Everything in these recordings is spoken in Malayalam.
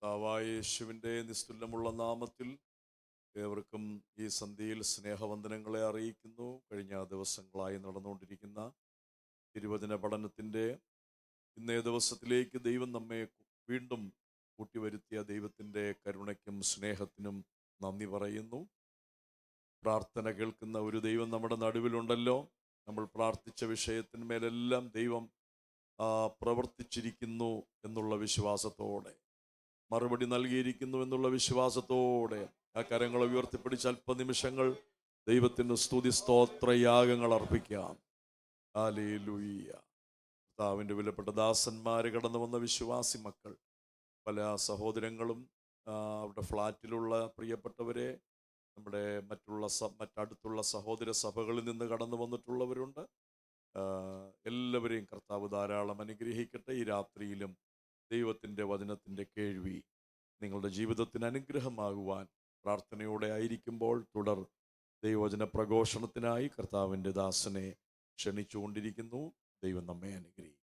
കർത്താവായ യേശുവിൻ്റെ നിസ്തുല്യമുള്ള നാമത്തിൽ ഏവർക്കും ഈ സന്ധ്യയിൽ സ്നേഹവന്ദനങ്ങളെ അറിയിക്കുന്നു. കഴിഞ്ഞ ദിവസങ്ങളായി നടന്നുകൊണ്ടിരിക്കുന്ന തിരുവചന പഠനത്തിൻ്റെ ഇന്നേ ദിവസത്തിലേക്ക് ദൈവം നമ്മെ വീണ്ടും കൂട്ടിവരുത്തിയ ദൈവത്തിൻ്റെ കരുണയ്ക്കും സ്നേഹത്തിനും നന്ദി പറയുന്നു. പ്രാർത്ഥന കേൾക്കുന്ന ഒരു ദൈവം നമ്മുടെ നടുവിലുണ്ടല്ലോ. നമ്മൾ പ്രാർത്ഥിച്ച വിഷയത്തിന്മേലെല്ലാം ദൈവം പ്രവർത്തിച്ചിരിക്കുന്നു എന്നുള്ള വിശ്വാസത്തോടെ, മറുപടി നൽകിയിരിക്കുന്നു എന്നുള്ള വിശ്വാസത്തോടെ ആ കരങ്ങളെ ഉയർത്തിപ്പിടിച്ച് അല്പനിമിഷങ്ങൾ ദൈവത്തിന് സ്തുതി സ്തോത്രയാഗങ്ങൾ അർപ്പിക്കാം. ഹല്ലേലൂയ. കർത്താവിൻ്റെ വിലപ്പെട്ട ദാസന്മാർ കടന്നു വന്ന വിശ്വാസി മക്കൾ, പല സഹോദരങ്ങളും അവരുടെ ഫ്ലാറ്റിലുള്ള പ്രിയപ്പെട്ടവരെ, നമ്മുടെ മറ്റടുത്തുള്ള സഹോദര സഭകളിൽ നിന്ന് കടന്നു വന്നിട്ടുള്ളവരുണ്ട്. എല്ലാവരെയും കർത്താവ് ധാരാളം അനുഗ്രഹിക്കട്ടെ. ഈ രാത്രിയിലും ദൈവത്തിൻ്റെ വചനത്തിൻ്റെ കേൾവി നിങ്ങളുടെ ജീവിതത്തിന് അനുഗ്രഹമാകുവാൻ പ്രാർത്ഥനയോടെ ആയിരിക്കുമ്പോൾ തുടർ ദൈവവചന പ്രഘോഷണത്തിനായി കർത്താവിൻ്റെ ദാസനെ ക്ഷണിച്ചുകൊണ്ടിരിക്കുന്നു. ദൈവം നമ്മെ അനുഗ്രഹിക്കും.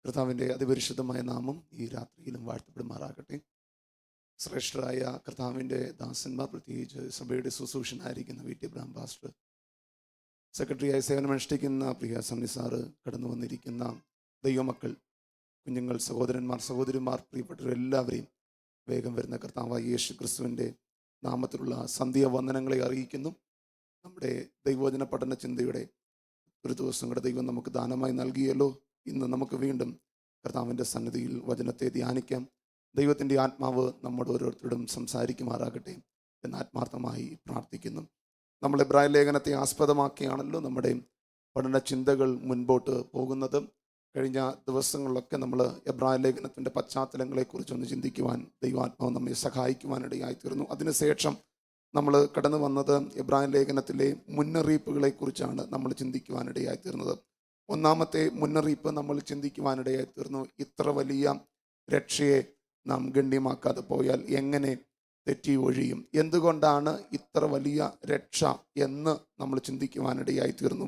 കർത്താവിൻ്റെ അതിപരിശുദ്ധമായ നാമം ഈ രാത്രിയിലും വാഴ്ത്തപ്പെടുമാറാകട്ടെ. ശ്രേഷ്ഠരായ കർത്താവിൻ്റെ ദാസന്മാർ, പ്രത്യേകിച്ച് സഭയുടെ ശുശ്രൂഷനായിരിക്കുന്ന വി ടി അബ്രഹാം പാസ്റ്റർ, സെക്രട്ടറിയായി സേവനമനുഷ്ഠിക്കുന്ന പ്രിയ സണ്ണി സാറ്, കടന്നു വന്നിരിക്കുന്ന ദൈവമക്കൾ, കുഞ്ഞുങ്ങൾ, സഹോദരന്മാർ, സഹോദരിമാർ, പ്രിയപ്പെട്ടവരെല്ലാവരെയും വേഗം വരുന്ന കർത്താവായ യേശു ക്രിസ്തുവിൻ്റെ നാമത്തിലുള്ള സന്ധ്യാവന്ദനങ്ങളെ അറിയിക്കുന്നു. നമ്മുടെ ദൈവവചന പഠന ചിന്തയുടെ ഒരു ദിവസം കൂടെ ദൈവം നമുക്ക് ദാനമായി നൽകിയല്ലോ. ഇന്ന് നമുക്ക് വീണ്ടും കർത്താവിൻ്റെ സന്നിധിയിൽ വചനത്തെ ധ്യാനിക്കാം. ദൈവത്തിൻ്റെ ആത്മാവ് നമ്മുടെ ഓരോരുത്തരോടും സംസാരിക്കുമാറാകട്ടെ എന്ന് ആത്മാർത്ഥമായി പ്രാർത്ഥിക്കുന്നു. നമ്മൾ എബ്രായ ലേഖനത്തെ ആസ്പദമാക്കിയാണല്ലോ നമ്മുടെ പഠന ചിന്തകൾ മുൻപോട്ട് പോകുന്നത്. കഴിഞ്ഞ ദിവസങ്ങളിലൊക്കെ നമ്മൾ എബ്രായ ലേഖനത്തിൻ്റെ പശ്ചാത്തലങ്ങളെക്കുറിച്ചൊന്ന് ചിന്തിക്കുവാൻ ദൈവാത്മാവ് നമ്മെ സഹായിക്കുവാനിടയായിത്തീർന്നു. അതിനുശേഷം നമ്മൾ കടന്നു വന്നത് എബ്രായ ലേഖനത്തിലെ മുന്നറിയിപ്പുകളെക്കുറിച്ചാണ് നമ്മൾ ചിന്തിക്കുവാനിടയായിത്തീർന്നത്. ഒന്നാമത്തെ മുന്നറിയിപ്പ് നമ്മൾ ചിന്തിക്കുവാനിടയായിത്തീർന്നു, ഇത്ര വലിയ രക്ഷയെ നാം ഗണ്യമാക്കാതെ പോയാൽ എങ്ങനെ തെറ്റി ഒഴിയും, എന്തുകൊണ്ടാണ് ഇത്ര വലിയ രക്ഷ എന്ന് നമ്മൾ ചിന്തിക്കുവാനിടയായിത്തീർന്നു.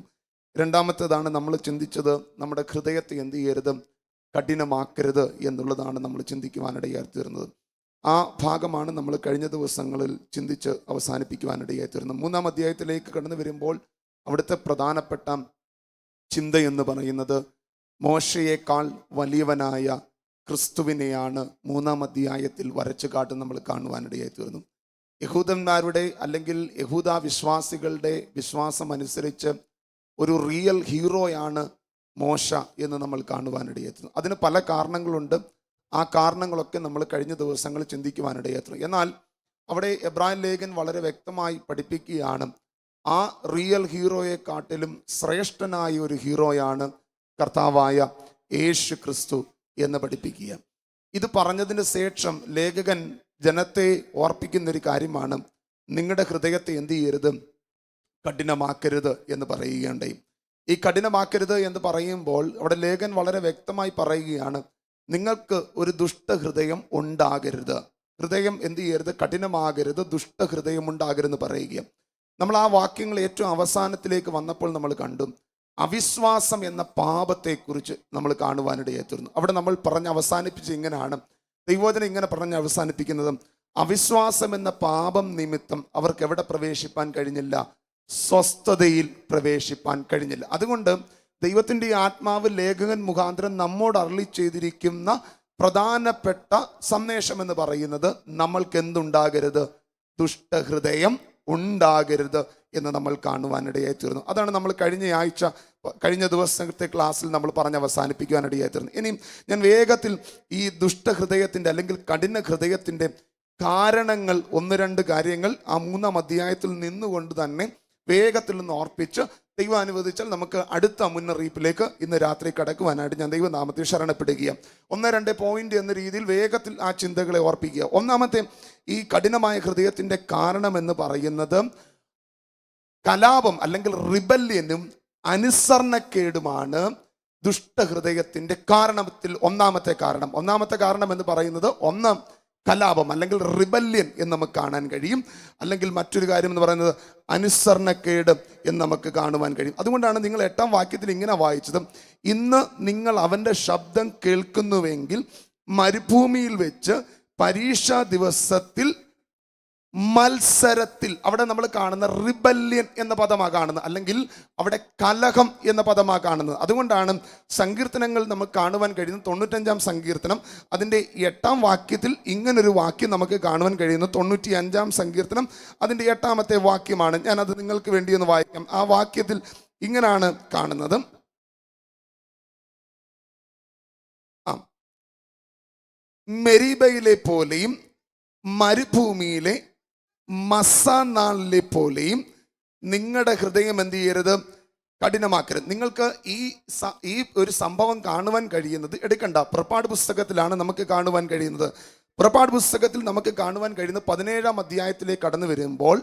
രണ്ടാമത്തേതാണ് നമ്മൾ ചിന്തിച്ചത്, നമ്മുടെ ഹൃദയത്തെ എന്ത് ചെയ്യരുത്, കഠിനമാക്കരുത് എന്നുള്ളതാണ് നമ്മൾ ചിന്തിക്കുവാനിടയായിത്തീർന്നത്. ആ ഭാഗമാണ് നമ്മൾ കഴിഞ്ഞ ദിവസങ്ങളിൽ ചിന്തിച്ച് അവസാനിപ്പിക്കുവാനിടയായിത്തീർന്നത്. മൂന്നാം അധ്യായത്തിലേക്ക് കടന്നു വരുമ്പോൾ അവിടുത്തെ പ്രധാനപ്പെട്ട ചിന്ത എന്ന് പറയുന്നത് മോശയേക്കാൾ വലിയവനായ ക്രിസ്തുവിനെയാണ് മൂന്നാം അധ്യായത്തിൽ വരച്ചു കാട്ട് നമ്മൾ കാണുവാനിടയായി തീർന്നു. യഹൂദന്മാരുടെ അല്ലെങ്കിൽ യഹൂദ വിശ്വാസികളുടെ വിശ്വാസം അനുസരിച്ച് ഒരു റിയൽ ഹീറോയാണ് മോശ എന്ന് നമ്മൾ കാണുവാനിടയായി തീർന്നു. അതിന് പല കാരണങ്ങളുണ്ട്. ആ കാരണങ്ങളൊക്കെ നമ്മൾ കഴിഞ്ഞ ദിവസങ്ങൾ ചിന്തിക്കുവാനിടയായി തീർന്നു. എന്നാൽ അവിടെ എബ്രായ ലേഖൻ വളരെ വ്യക്തമായി പഠിപ്പിക്കുകയാണ്, ആ റിയൽ ഹീറോയെക്കാട്ടിലും ശ്രേഷ്ഠനായ ഒരു ഹീറോയാണ് കർത്താവായ യേശു ക്രിസ്തു എന്ന് പഠിപ്പിക്കുക. ഇത് പറഞ്ഞതിന് ശേഷം ലേഖകൻ ജനത്തെ ഓർപ്പിക്കുന്നൊരു കാര്യമാണ്, നിങ്ങളുടെ ഹൃദയത്തെ എന്ത് ചെയ്യരുത്, കഠിനമാക്കരുത് എന്ന് പറയുകയുണ്ടായി. ഈ കഠിനമാക്കരുത് എന്ന് പറയുമ്പോൾ അവിടെ ലേഖൻ വളരെ വ്യക്തമായി പറയുകയാണ്, നിങ്ങൾക്ക് ഒരു ദുഷ്ടഹൃദയം ഉണ്ടാകരുത്. ഹൃദയം എന്ത് ചെയ്യരുത്, കഠിനമാകരുത്, ദുഷ്ടഹൃദയം ഉണ്ടാകരുതെന്ന് പറയുക. നമ്മൾ ആ വാക്യങ്ങൾ ഏറ്റവും അവസാനത്തിലേക്ക് വന്നപ്പോൾ നമ്മൾ കണ്ടു, അവിശ്വാസം എന്ന പാപത്തെക്കുറിച്ച് നമ്മൾ കാണുവാനിടയായിത്തീർന്നു. അവിടെ നമ്മൾ പറഞ്ഞ് അവസാനിപ്പിച്ച് ഇങ്ങനെയാണ്, ദൈവവചനം ഇങ്ങനെ പറഞ്ഞ് അവസാനിപ്പിക്കുന്നത്, അവിശ്വാസം എന്ന പാപം നിമിത്തം അവർക്ക് എവിടെ പ്രവേശിപ്പാൻ കഴിഞ്ഞില്ല, സ്വസ്ഥതയിൽ പ്രവേശിപ്പാൻ കഴിഞ്ഞില്ല. അതുകൊണ്ട് ദൈവത്തിൻ്റെ ആത്മാവ് ലേഖകൻ മുഖാന്തരം നമ്മോട് അരുളി ചെയ്തിരിക്കുന്ന പ്രധാനപ്പെട്ട സന്ദേശം എന്ന് പറയുന്നത്, നമ്മൾക്ക് എന്തുണ്ടാകരുത്, ദുഷ്ടഹൃദയം ഉണ്ടാകരുത് എന്ന് നമ്മൾ കാണുവാനിടയായി തീർന്നു. അതാണ് നമ്മൾ കഴിഞ്ഞ ദിവസത്തെ ക്ലാസ്സിൽ നമ്മൾ പറഞ്ഞ് അവസാനിപ്പിക്കുവാനിടയായി തീർന്നു. ഇനി ഞാൻ വേഗത്തിൽ ഈ ദുഷ്ടഹൃദയത്തിൻ്റെ അല്ലെങ്കിൽ കഠിന ഹൃദയത്തിൻ്റെ കാരണങ്ങൾ, ഒന്ന് രണ്ട് കാര്യങ്ങൾ ആ മൂന്നാം അധ്യായത്തിൽ നിന്നുകൊണ്ട് തന്നെ വേഗത്തിൽ നിന്ന് ഓർപ്പിച്ച് ദൈവം അനുവദിച്ചാൽ നമുക്ക് അടുത്ത മുന്നറിയിപ്പിലേക്ക് ഇന്ന് രാത്രി കടക്കുവാനായിട്ട് ഞാൻ ദൈവനാമത്തിൽ ശരണപ്പെടുകയാണ്. 1-2 പോയിന്റ് എന്ന രീതിയിൽ വേഗത്തിൽ ആ ചിന്തകളെ ഓർപ്പിക്കുക. ഒന്നാമത്തെ, ഈ കഠിനമായ ഹൃദയത്തിൻ്റെ കാരണം എന്ന് പറയുന്നത് കലാപം അല്ലെങ്കിൽ റിബല്യനും അനുസരണക്കേടുമാണ് ദുഷ്ടഹൃദയത്തിൻ്റെ കാരണത്തിൽ ഒന്നാമത്തെ കാരണം എന്ന് പറയുന്നത്. ഒന്ന്, കലാപം അല്ലെങ്കിൽ റിബല്യൻ എന്ന് നമുക്ക് കാണാൻ കഴിയും. അല്ലെങ്കിൽ മറ്റൊരു കാര്യം എന്ന് പറയുന്നത് അനുസരണക്കേട് എന്ന് നമുക്ക് കാണുവാൻ കഴിയും. അതുകൊണ്ടാണ് നിങ്ങൾ 8-ാം വാക്യത്തിൽ ഇങ്ങനെ വായിച്ചത്, ഇന്ന് നിങ്ങൾ അവൻ്റെ ശബ്ദം കേൾക്കുന്നുവെങ്കിൽ മരുഭൂമിയിൽ വെച്ച് പരീക്ഷാ ദിവസത്തിൽ മത്സരത്തിൽ, അവിടെ നമ്മൾ കാണുന്ന റിബല്യൻ എന്ന പദമാണ് കാണുന്നത്, അല്ലെങ്കിൽ അവിടെ കലഹം എന്ന പദമാണ് കാണുന്നത്. അതുകൊണ്ടാണ് സങ്കീർത്തനങ്ങൾ നമുക്ക് കാണുവാൻ കഴിയുന്നത്. 95-ാം സങ്കീർത്തനം അതിൻ്റെ 8-ാം വാക്യത്തിൽ ഇങ്ങനൊരു വാക്യം നമുക്ക് കാണുവാൻ കഴിയുന്നു. 95-ാം സങ്കീർത്തനം അതിൻ്റെ 8-ാമത്തെ വാക്യമാണ്. ഞാനത് നിങ്ങൾക്ക് വേണ്ടി ഒന്ന് വായിക്കാം. ആ വാക്യത്തിൽ ഇങ്ങനാണ് കാണുന്നത്, മെരീബയിലെ പോലെയും മരുഭൂമിയിലെ മസാനാളിലെ പോലെയും നിങ്ങളുടെ ഹൃദയം എന്ത് ചെയ്യരുത്, കഠിനമാക്കരുത്. നിങ്ങൾക്ക് ഈ ഒരു സംഭവം കാണുവാൻ കഴിയുന്നത്, എടുക്കണ്ട, പുറപ്പാട് പുസ്തകത്തിലാണ് നമുക്ക് കാണുവാൻ കഴിയുന്നത്. പുറപ്പാട് പുസ്തകത്തിൽ നമുക്ക് കാണുവാൻ കഴിയുന്നത് 17-ാം അധ്യായത്തിലേക്ക് കടന്നു വരുമ്പോൾ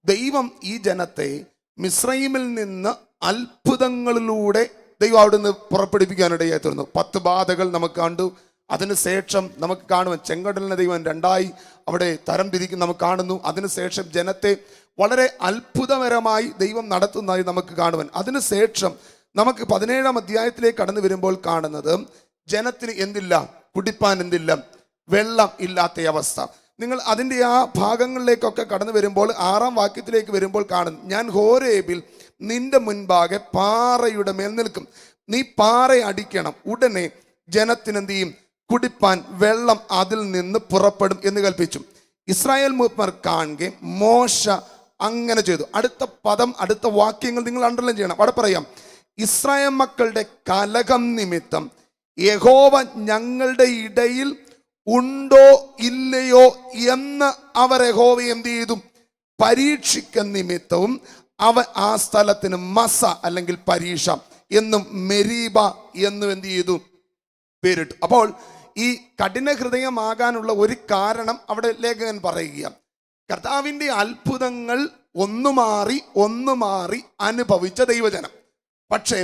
ദൈവം ഈ ജനത്തെ മിസ്രൈമിൽ നിന്ന് അത്ഭുതങ്ങളിലൂടെ ദൈവം അവിടുന്ന് പുറപ്പെടുവിക്കാനിടയായി തീർന്നു. 10 ബാധകൾ നമുക്ക് കണ്ടു. അതിനുശേഷം നമുക്ക് കാണുവാൻ ചെങ്കടലിനെ ദൈവം 2ആയി അവിടെ തരം തിരിക്കും നമുക്ക് കാണുന്നു. അതിനുശേഷം ജനത്തെ വളരെ അത്ഭുതകരമായി ദൈവം നടത്തുന്നതായി നമുക്ക് കാണുവാൻ. അതിനുശേഷം നമുക്ക് 17-ാം അധ്യായത്തിലേക്ക് കടന്നു വരുമ്പോൾ കാണുന്നത് ജനത്തിന് എന്തില്ല, കുടിപ്പാൻ എന്തില്ല, വെള്ളം ഇല്ലാത്ത അവസ്ഥ. നിങ്ങൾ അതിൻ്റെ ആ ഭാഗങ്ങളിലേക്കൊക്കെ കടന്നു വരുമ്പോൾ 6-ാം വാക്യത്തിലേക്ക് വരുമ്പോൾ കാണുന്നു, ഞാൻ ഹോരേബിൽ നിന്റെ മുൻപാകെ പാറയുടെ മേൽ നിൽക്കും, നീ പാറ അടിക്കണം, ഉടനെ ജനത്തിന് എന്ത് ചെയ്യും, കുടിപ്പാൻ വെള്ളം അതിൽ നിന്ന് പുറപ്പെടും എന്ന് കൽപ്പിച്ചു. ഇസ്രായേൽ മൂപ്പർ കാണുക മോശ അങ്ങനെ ചെയ്തു. അടുത്ത പദം, അടുത്ത വാക്യങ്ങൾ നിങ്ങൾ അണ്ടർലൈൻ ചെയ്യണം. അവിടെ പറയാം, ഇസ്രായേൽ മക്കളുടെ കലഹം നിമിത്തം യഹോവ ഞങ്ങളുടെ ഇടയിൽ ഉണ്ടോ ഇല്ലയോ എന്ന് അവർ യഹോവയെ എന്ത് ചെയ്തു, പരീക്ഷിക്കുന്ന നിമിത്തവും ആ സ്ഥലത്തിന് മസ അല്ലെങ്കിൽ പരീക്ഷ എന്നും മെരീബ എന്നും എന്ത് ചെയ്തു, പേരിട്ടു. അപ്പോൾ ഈ കഠിന ഹൃദയമാകാനുള്ള ഒരു കാരണം അവിടെ ലേഖകൻ പറയുക, കർത്താവിൻ്റെ അത്ഭുതങ്ങൾ ഒന്നു മാറി അനുഭവിച്ച ദൈവജനം. പക്ഷേ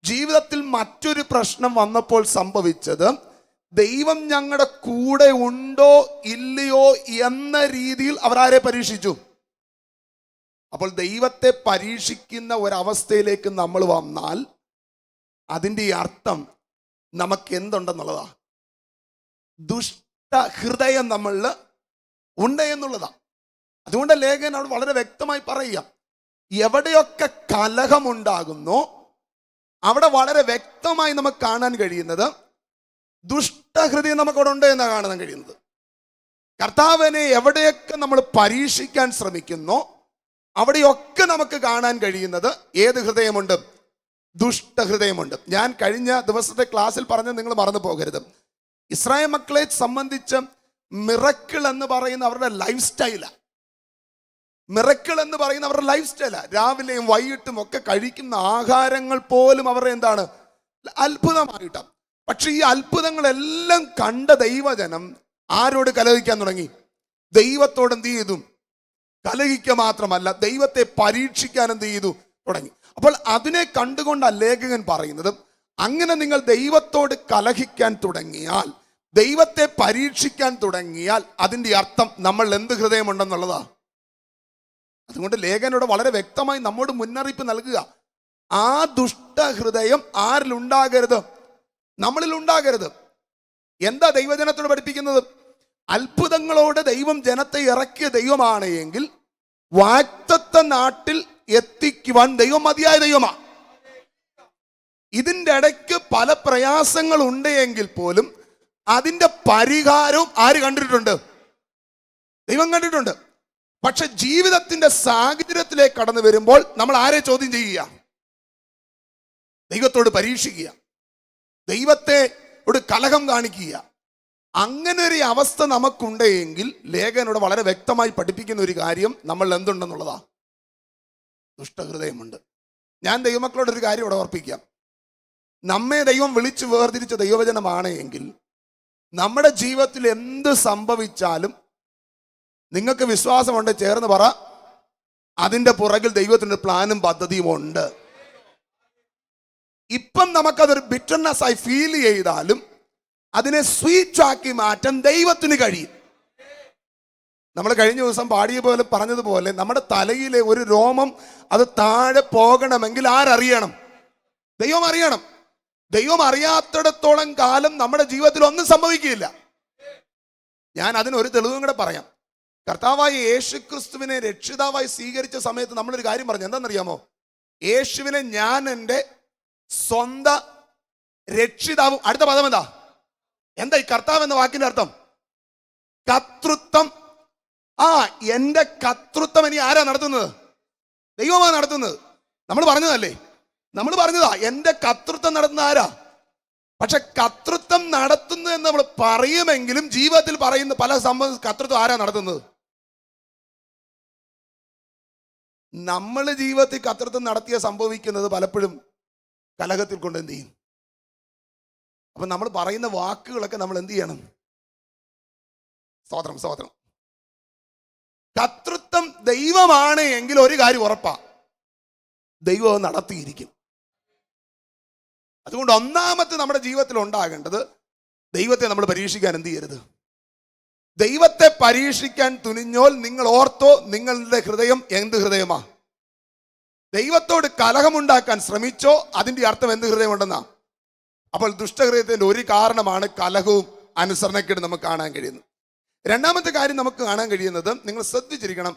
ജീവിതത്തിൽ മറ്റൊരു പ്രശ്നം വന്നപ്പോൾ സംഭവിച്ചത്, ദൈവം ഞങ്ങളുടെ കൂടെ ഉണ്ടോ ഇല്ലയോ എന്ന രീതിയിൽ അവരാരെ പരീക്ഷിച്ചു. അപ്പോൾ ദൈവത്തെ പരീക്ഷിക്കുന്ന ഒരവസ്ഥയിലേക്ക് നമ്മൾ വന്നാൽ അതിൻ്റെ അർത്ഥം നമുക്ക് എന്തുണ്ടെന്നുള്ളതാ, ദുഷ്ട ഹൃദയം നമ്മളിൽ ഉണ്ട് എന്നുള്ളതാ. അതുകൊണ്ട് ലേഖകൻ അവിടെ വളരെ വ്യക്തമായി പറയുക, എവിടെയൊക്കെ കലഹമുണ്ടാകുന്നോ അവിടെ വളരെ വ്യക്തമായി നമുക്ക് കാണാൻ കഴിയുന്നത് ദുഷ്ടഹൃദയം നമുക്കവിടെ ഉണ്ട് എന്നാണ് കാണാൻ കഴിയുന്നത്. കർത്താവിനെ എവിടെയൊക്കെ നമ്മൾ പരീക്ഷിക്കാൻ ശ്രമിക്കുന്നോ അവിടെയൊക്കെ നമുക്ക് കാണാൻ കഴിയുന്നത് ഏത് ഹൃദയമുണ്ട്, ദുഷ്ടഹൃദയമുണ്ട്. ഞാൻ കഴിഞ്ഞ ദിവസത്തെ ക്ലാസ്സിൽ പറഞ്ഞത് നിങ്ങൾ മറന്നു പോകരുത്. ഇസ്രായേൽ മക്കളെ സംബന്ധിച്ച് മിറക്കിൾ എന്ന് പറയുന്ന അവരുടെ ലൈഫ് സ്റ്റൈലാണ്. മിറക്കിൾ എന്ന് പറയുന്ന അവരുടെ ലൈഫ് സ്റ്റൈലാണ്. രാവിലെയും വൈകിട്ടും ഒക്കെ കഴിക്കുന്ന ആഹാരങ്ങൾ പോലും അവരുടെ എന്താണ്, അത്ഭുതമായിട്ടാണ്. പക്ഷെ ഈ അത്ഭുതങ്ങളെല്ലാം കണ്ട ദൈവജനം ആരോട് കലഹിക്കാൻ തുടങ്ങി, ദൈവത്തോട് എന്ത് ചെയ്തു, കലഹിക്കുക മാത്രമല്ല ദൈവത്തെ പരീക്ഷിക്കാൻ എന്ത് ചെയ്തു തുടങ്ങി. അപ്പോൾ അതിനെ കണ്ടുകൊണ്ട് ലേഖകൻ പറയുന്നത്, അങ്ങനെ നിങ്ങൾ ദൈവത്തോട് കലഹിക്കാൻ തുടങ്ങിയാൽ, ദൈവത്തെ പരീക്ഷിക്കാൻ തുടങ്ങിയാൽ അതിൻ്റെ അർത്ഥം നമ്മൾ എന്ത് ഹൃദയമുണ്ടെന്നുള്ളതാ. അതുകൊണ്ട് ലേഖനോട് വളരെ വ്യക്തമായി നമ്മോട് മുന്നറിയിപ്പ് നൽകുക, ആ ദുഷ്ടഹൃദയം ആരിലുണ്ടാകരുത്, നമ്മളിൽ ഉണ്ടാകരുത്. എന്താ ദൈവജനത്തോട് പഠിപ്പിക്കുന്നത്? അത്ഭുതങ്ങളോട് ദൈവം ജനത്തെ ഇറക്കിയ ദൈവമാണ് എങ്കിൽ വാഗ്ദത്ത നാട്ടിൽ എത്തിക്കുവാൻ ദൈവം മതിയായ ദൈവമാണ്. ഇതിൻ്റെ ഇടയ്ക്ക് പല പ്രയാസങ്ങൾ ഉണ്ട് എങ്കിൽ പോലും അതിൻ്റെ പരിഹാരവും ആര് കണ്ടിട്ടുണ്ട്? ദൈവം കണ്ടിട്ടുണ്ട്. പക്ഷെ ജീവിതത്തിന്റെ സാഹചര്യത്തിലേക്ക് കടന്നു വരുമ്പോൾ നമ്മൾ ആരെ ചോദ്യം ചെയ്യുക? ദൈവത്തോട് പരീക്ഷിക്കുക, ദൈവത്തെ ഒരു കലഹം കാണിക്കുക. അങ്ങനെ ഒരു അവസ്ഥ നമുക്കുണ്ടെങ്കിൽ ലേഖനോട് വളരെ വ്യക്തമായി പഠിപ്പിക്കുന്ന ഒരു കാര്യം നമ്മൾ എന്തുണ്ടെന്നുള്ളതാ, ദുഷ്ടഹൃദയമുണ്ട്. ഞാൻ ദൈവമക്കളോടൊരു കാര്യം ഇവിടെ ഓർപ്പിക്കാം. നമ്മെ ദൈവം വിളിച്ചു വേർതിരിച്ച ദൈവവചനമാണ് എങ്കിൽ നമ്മുടെ ജീവിതത്തിൽ എന്ത് സംഭവിച്ചാലും നിങ്ങൾക്ക് വിശ്വാസമുണ്ട്, ചേർന്ന് പറ, അതിൻ്റെ പുറകിൽ ദൈവത്തിൻ്റെ പ്ലാനും പദ്ധതിയും ഉണ്ട്. ഇപ്പം നമുക്കതൊരു ബിറ്റർനെസ് ആയി ഫീൽ ചെയ്താലും അതിനെ സ്വീറ്റ് ആക്കി മാറ്റാൻ ദൈവത്തിന് കഴിയും. നമ്മൾ കഴിഞ്ഞ ദിവസം പാടിയ പോലെ പറഞ്ഞതുപോലെ നമ്മുടെ തലയിലെ ഒരു രോമം അത് താഴെ പോകണമെങ്കിൽ ആരറിയണം? ദൈവം അറിയണം. ദൈവം അറിയാത്തിടത്തോളം കാലം നമ്മുടെ ജീവിതത്തിൽ ഒന്നും സംഭവിക്കുകയില്ല. ഞാൻ അതിനൊരു തെളിവും കൂടെ പറയാം. കർത്താവായ യേശുക്രിസ്തുവിനെ രക്ഷിതാവായി സ്വീകരിച്ച സമയത്ത് നമ്മളൊരു കാര്യം പറഞ്ഞു. എന്താണെന്നറിയാമോ? യേശുവിനെ ഞാൻ എൻ്റെ സ്വന്തം രക്ഷിതാവും. അടുത്ത പദം എന്താ ഈ കർത്താവ് എന്ന വാക്കിന്റെ അർത്ഥം? കർത്തൃത്വം. എന്റെ കർത്തൃത്വം ഇനി ആരാ നടത്തുന്നത്? ദൈവമാണ് നടത്തുന്നത്. നമ്മൾ പറഞ്ഞതല്ലേ, നമ്മൾ പറഞ്ഞതാ എന്റെ കർത്തൃത്വം നടത്തുന്ന ആരാ? പക്ഷെ കർത്തൃത്വം നടത്തുന്നു എന്ന് നമ്മൾ പറയുമെങ്കിലും ജീവിതത്തിൽ പറയുന്ന പല സംഭവം കർത്തൃത്വം ആരാ നടത്തുന്നത്? നമ്മൾ ജീവിതത്തിൽ കർത്തൃത്വം നടത്തിയ സംഭവിക്കുന്നത് പലപ്പോഴും കലഹത്തിൽ കൊണ്ട് എന്ത് ചെയ്യും? അപ്പൊ നമ്മൾ പറയുന്ന വാക്കുകളൊക്കെ നമ്മൾ എന്ത് ചെയ്യണം? സ്തോത്രം. കർത്തൃത്വം ദൈവമാണ് എങ്കിൽ ഒരു കാര്യം ഉറപ്പാ, ദൈവം നടത്തിയിരിക്കും. അതുകൊണ്ട് ഒന്നാമത്തെ നമ്മുടെ ജീവിതത്തിൽ ഉണ്ടാകേണ്ടത്, ദൈവത്തെ നമ്മൾ പരീക്ഷിക്കാൻ എന്ത് ചെയ്യരുത്? ദൈവത്തെ പരീക്ഷിക്കാൻ തുനിഞ്ഞോൽ നിങ്ങൾ ഓർത്തോ, നിങ്ങളുടെ ഹൃദയം എന്ത് ഹൃദയമാ? ദൈവത്തോട് കലഹമുണ്ടാക്കാൻ ശ്രമിച്ചോ, അതിന്റെ അർത്ഥം എന്ത് ഹൃദയമുണ്ടെന്നാ? അപ്പോൾ ദുഷ്ടഹൃദയത്തിന്റെ ഒരു കാരണമാണ് കലഹവും അനുസരണക്കേട് നമുക്ക് കാണാൻ കഴിയുന്നത്. രണ്ടാമത്തെ കാര്യം നമുക്ക് കാണാൻ കഴിയുന്നത്, നിങ്ങൾ ശ്രദ്ധിച്ചിരിക്കണം,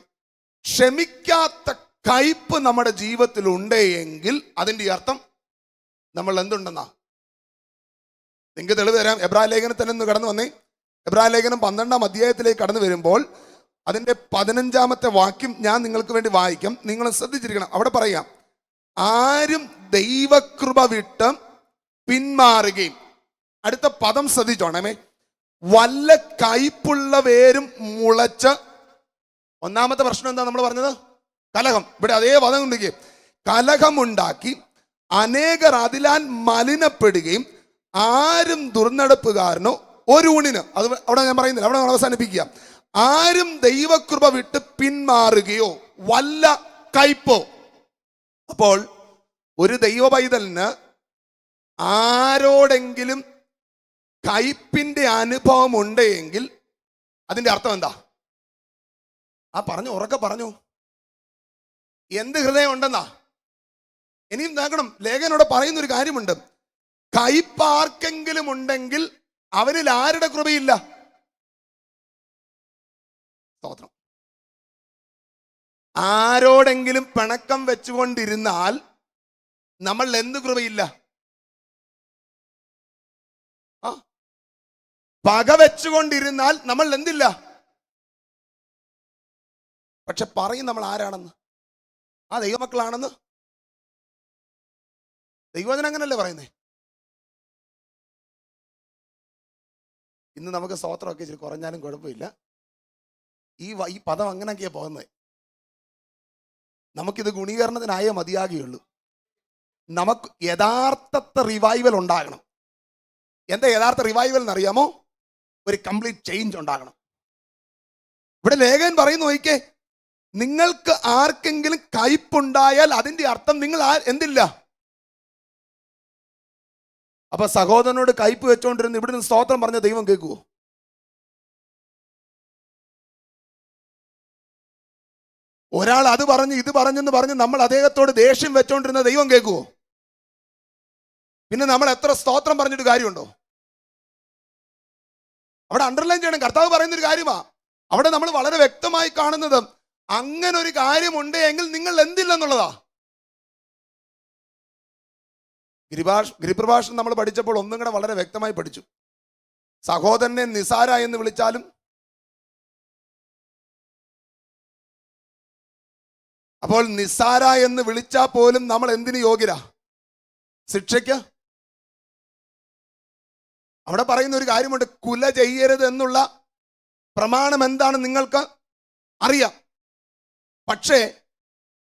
ക്ഷമിക്കാത്ത കയ്പ് നമ്മുടെ ജീവിതത്തിൽ ഉണ്ട് എങ്കിൽ അതിന്റെ അർത്ഥം നമ്മൾ എന്തുണ്ടെന്നാ? നിങ്ങൾക്ക് തെളിവ് തരാം. എബ്രായ ലേഖനത്തിൽ നിന്ന് കടന്നു വന്നേ. എബ്രായ ലേഖനം 12-ാം അധ്യായത്തിലേക്ക് കടന്നു വരുമ്പോൾ അതിന്റെ 15-ാമത്തെ വാക്യം ഞാൻ നിങ്ങൾക്ക് വേണ്ടി വായിക്കാം. നിങ്ങൾ ശ്രദ്ധിച്ചിരിക്കണം. അവിടെ പറയാം, ആരും ദൈവകൃപ വിട്ട് പിന്മാറുകയും. അടുത്ത പദം ശ്രദ്ധിച്ചോണമേ, വല്ല കയ്പുള്ള വേരും മുളച്ച്. ഒന്നാമത്തെ പ്രശ്നം എന്താ നമ്മൾ പറഞ്ഞത്? കലഹം. ഇവിടെ അതേ പദം ഉണ്ടെങ്കിൽ കലഹമുണ്ടാക്കി അനേകർ അതിലാൽ മലിനപ്പെടുകയും ആരും ദുർനടപ്പുകാരനോ ഒരു ഊണിന്, അത് അവിടെ ഞാൻ പറയുന്നില്ല, അവിടെ നമ്മൾ അവസാനിപ്പിക്കുക. ആരും ദൈവകൃപ വിട്ട് പിന്മാറുകയോ വല്ല കയ്പോ. അപ്പോൾ ഒരു ദൈവ പൈതലിന് ആരോടെങ്കിലും കയ്പിന്റെ അനുഭവം ഉണ്ടെങ്കിൽ അതിന്റെ അർത്ഥം എന്താ? പറഞ്ഞു, ഉറക്കെ പറഞ്ഞു. എന്ത് ഹൃദയം ഉണ്ടെന്നാ? ഇനിയും നോക്കണം, ലേഖനോട് പറയുന്ന ഒരു കാര്യമുണ്ട്. കയ്പ് ആർക്കെങ്കിലും ഉണ്ടെങ്കിൽ അവരിൽ ആരുടെ കൃപയില്ല? സ്തോത്രം. ആരോടെങ്കിലും പിണക്കം വെച്ചുകൊണ്ടിരുന്നാൽ നമ്മൾ എന്ത് കൃപയില്ല? പക വെച്ചുകൊണ്ടിരുന്നാൽ നമ്മൾ എന്തില്ല? പക്ഷെ പറയും നമ്മൾ ആരാണെന്ന്, ദൈവമക്കളാണെന്ന്. ദൈവവചനം അങ്ങനല്ലേ പറയുന്നേ? ഇന്ന് നമുക്ക് സ്തോത്രമൊക്കെ ഇച്ചിരി കുറഞ്ഞാലും കുഴപ്പമില്ല. ഈ പദം അങ്ങനെയൊക്കെയാ പോകുന്നത്. നമുക്കിത് ഗുണീകരണത്തിനായേ മതിയാകുകയുള്ളൂ. നമുക്ക് യഥാർത്ഥത്തെ റിവൈവൽ ഉണ്ടാകണം. എന്താ യഥാർത്ഥ റിവൈവൽ എന്നറിയാമോ? ഒരു കംപ്ലീറ്റ് ചേഞ്ച് ഉണ്ടാകണം. ഇവിടെ ലേഖകൻ പറയുന്നു, നോക്കിക്കേ, നിങ്ങൾക്ക് ആർക്കെങ്കിലും കയ്പുണ്ടായാൽ അതിന്റെ അർത്ഥം നിങ്ങൾ എന്തില്ല? അപ്പൊ സഹോദരനോട് കയ്പ് വെച്ചോണ്ടിരുന്ന് ഇവിടെ നിന്ന് സ്തോത്രം പറഞ്ഞ ദൈവം കേൾക്കുവോ? ഒരാൾ അത് പറഞ്ഞ് ഇത് പറഞ്ഞെന്ന് പറഞ്ഞ് നമ്മൾ അദ്ദേഹത്തോട് ദേഷ്യം വെച്ചോണ്ടിരുന്ന ദൈവം കേൾക്കുവോ? പിന്നെ നമ്മൾ എത്ര സ്തോത്രം പറഞ്ഞിട്ട് കാര്യമുണ്ടോ? അവിടെ അണ്ടർലൈൻ ചെയ്യണം. കർത്താവ് പറയുന്നൊരു കാര്യമാ. അവിടെ നമ്മൾ വളരെ വ്യക്തമായി കാണുന്നത്, അങ്ങനെ ഒരു കാര്യമുണ്ട് എങ്കിൽ നിങ്ങൾ എന്തില്ലെന്നുള്ളതാ. ഗിരിപ്രഭാഷണം നമ്മൾ പഠിച്ചപ്പോൾ ഒന്നും കൂടെ വളരെ വ്യക്തമായി പഠിച്ചു. സഹോദരനെ നിസാര എന്ന് വിളിച്ചാലും, അപ്പോൾ നിസാര എന്ന് വിളിച്ചാൽ പോലും നമ്മൾ എന്തിന് യോഗ്യരാ? ശിക്ഷയ്ക്ക്. അവിടെ പറയുന്ന ഒരു കാര്യമുണ്ട്, കുല ചെയ്യരുത് എന്നുള്ള പ്രമാണം എന്താണ് നിങ്ങൾക്ക് അറിയാം. പക്ഷേ